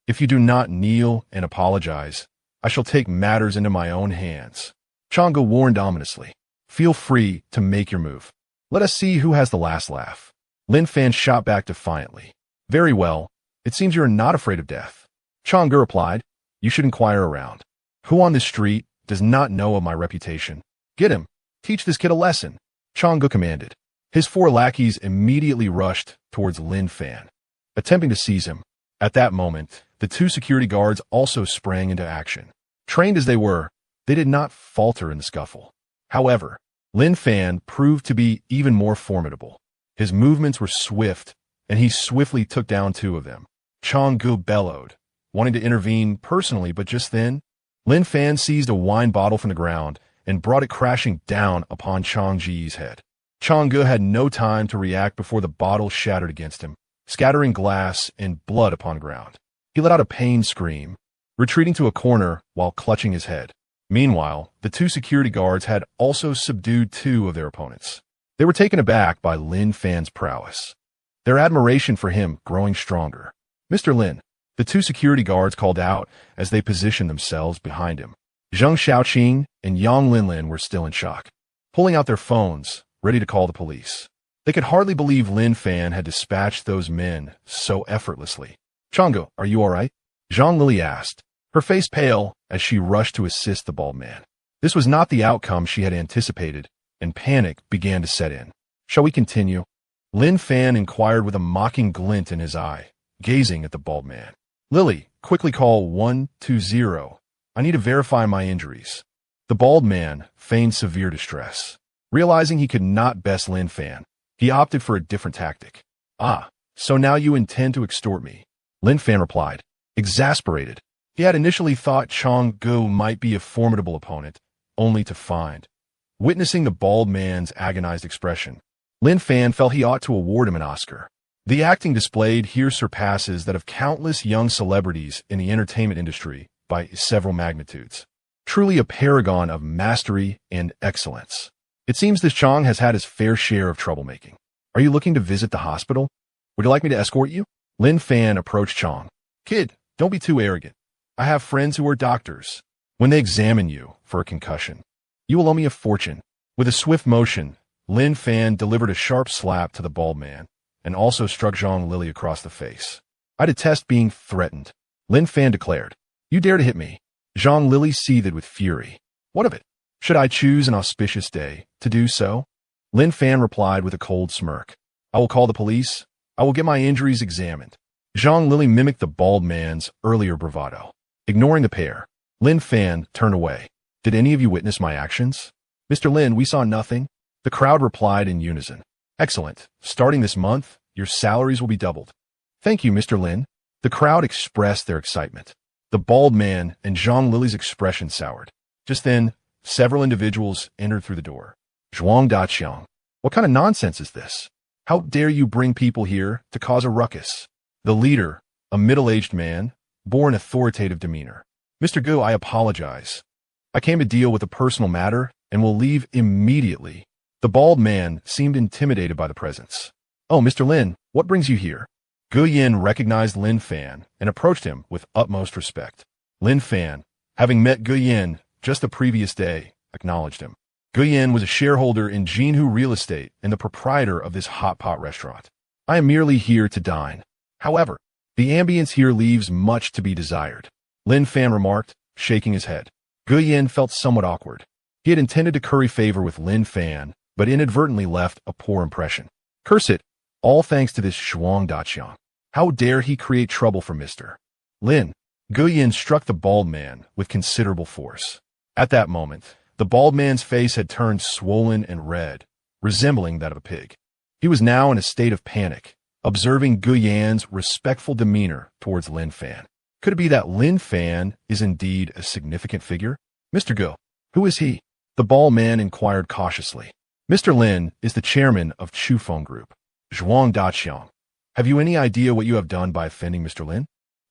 If you do not kneel and apologize, I shall take matters into my own hands." Chang'e warned ominously. "Feel free to make your move. Let us see who has the last laugh." Lin Fan shot back defiantly. "Very well. It seems you are not afraid of death." Chang'e replied, "You should inquire around. Who on this street does not know of my reputation? Get him. Teach this kid a lesson." Chang'e commanded. His 4 lackeys immediately rushed towards Lin Fan, attempting to seize him. At that moment, the 2 security guards also sprang into action. Trained as they were, they did not falter in the scuffle. However, Lin Fan proved to be even more formidable. His movements were swift, and he swiftly took down 2 of them. Chang'e bellowed, wanting to intervene personally, but just then, Lin Fan seized a wine bottle from the ground and brought it crashing down upon Chang'e's head. Chang'e had no time to react before the bottle shattered against him, scattering glass and blood upon the ground. He let out a pained scream, retreating to a corner while clutching his head. Meanwhile, the 2 security guards had also subdued 2 of their opponents. They were taken aback by Lin Fan's prowess, their admiration for him growing stronger. "Mr. Lin," the 2 security guards called out as they positioned themselves behind him. Zhang Xiaoqing and Yang Lin were still in shock, pulling out their phones, ready to call the police. They could hardly believe Lin Fan had dispatched those men so effortlessly. "Chang'e, are you all right?" Zhang Lili asked, her face pale as she rushed to assist the bald man. This was not the outcome she had anticipated, and panic began to set in. "Shall we continue?" Lin Fan inquired with a mocking glint in his eye, gazing at the bald man. "Lily, quickly call 120. I need to verify my injuries." The bald man feigned severe distress. Realizing he could not best Lin Fan, he opted for a different tactic. "Ah, so now you intend to extort me," Lin Fan replied, exasperated. He had initially thought Chang'e might be a formidable opponent, only to find, Witnessing the bald man's agonized expression, Lin Fan felt he ought to award him an Oscar. The acting displayed here surpasses that of countless young celebrities in the entertainment industry by several magnitudes. Truly a paragon of mastery and excellence. It seems this Chong has had his fair share of troublemaking. Are you looking to visit the hospital? Would you like me to escort you? Lin Fan approached Chong. Kid, don't be too arrogant. I have friends who are doctors. When they examine you for a concussion, you will owe me a fortune. With a swift motion, Lin Fan delivered a sharp slap to the bald man and also struck Zhang Lili across the face. I detest being threatened, Lin Fan declared. You dare to hit me? Zhang Lili seethed with fury. What of it? Should I choose an auspicious day to do so? Lin Fan replied with a cold smirk. I will call the police. I will get my injuries examined. Zhang Lili mimicked the bald man's earlier bravado. Ignoring the pair, Lin Fan turned away. Did any of you witness my actions? Mr. Lin, we saw nothing. The crowd replied in unison. Excellent. Starting this month, your salaries will be doubled. Thank you, Mr. Lin. The crowd expressed their excitement. The bald man and Zhang Lili's expression soured. Just then, several individuals entered through the door. Zhuang Daqiang. What kind of nonsense is this? How dare you bring people here to cause a ruckus? The leader, a middle-aged man, bore an authoritative demeanor. Mr. Gu, I apologize. I came to deal with a personal matter and will leave immediately. The bald man seemed intimidated by the presence. Oh, Mr. Lin, what brings you here? Gu Yin recognized Lin Fan and approached him with utmost respect. Lin Fan, having met Gu Yin just the previous day, acknowledged him. Gu Yin was a shareholder in Jinhu Real Estate and the proprietor of this hot pot restaurant. I am merely here to dine. However, the ambience here leaves much to be desired, Lin Fan remarked, shaking his head. Gu Yin felt somewhat awkward. He had intended to curry favor with Lin Fan, but inadvertently left a poor impression. Curse it, all thanks to this Zhuang Daqiang. How dare he create trouble for Mr. Lin? Gu Yin struck the bald man with considerable force. At that moment, the bald man's face had turned swollen and red, resembling that of a pig. He was now in a state of panic, observing Gu Yan's respectful demeanor towards Lin Fan. Could it be that Lin Fan is indeed a significant figure? Mr. Gu, who is he? The bald man inquired cautiously. Mr. Lin is the chairman of Chufeng Group. Zhuang Daqiang. Have you any idea what you have done by offending Mr. Lin?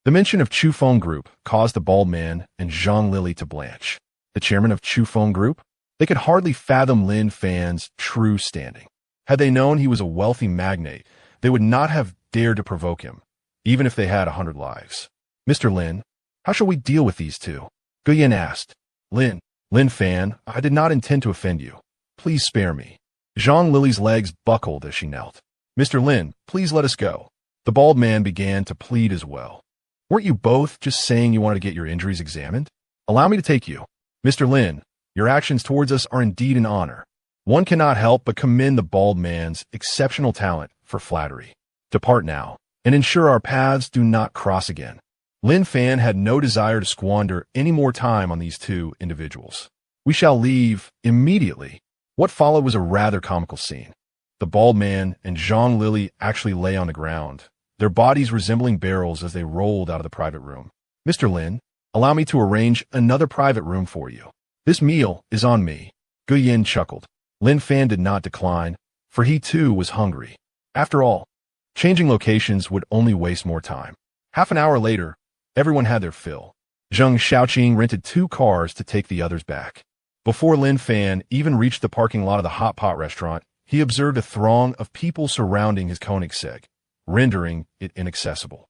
The mention of Chufeng Group caused the bald man and Zhang Lili to blanch. The chairman of Chufeng Group? They could hardly fathom Lin Fan's true standing. Had they known he was a wealthy magnate, they would not have dared to provoke him, even if they had 100 lives. Mr. Lin, how shall we deal with these two? Gu Yin asked. Lin Fan, I did not intend to offend you. Please spare me. Zhang Lili's legs buckled as she knelt. Mr. Lin, please let us go. The bald man began to plead as well. Weren't you both just saying you wanted to get your injuries examined? Allow me to take you. Mr. Lin, your actions towards us are indeed an honor. One cannot help but commend the bald man's exceptional talent for flattery. Depart now, and ensure our paths do not cross again. Lin Fan had no desire to squander any more time on these two individuals. We shall leave immediately. What followed was a rather comical scene. The bald man and Zhang Lili actually lay on the ground, their bodies resembling barrels as they rolled out of the private room. Mr. Lin, allow me to arrange another private room for you. This meal is on me. Gu Yin chuckled. Lin Fan did not decline, for he too was hungry. After all, changing locations would only waste more time. Half an hour later, everyone had their fill. Zheng Xiaoqing rented 2 cars to take the others back. Before Lin Fan even reached the parking lot of the hot pot restaurant, he observed a throng of people surrounding his Koenigsegg, rendering it inaccessible.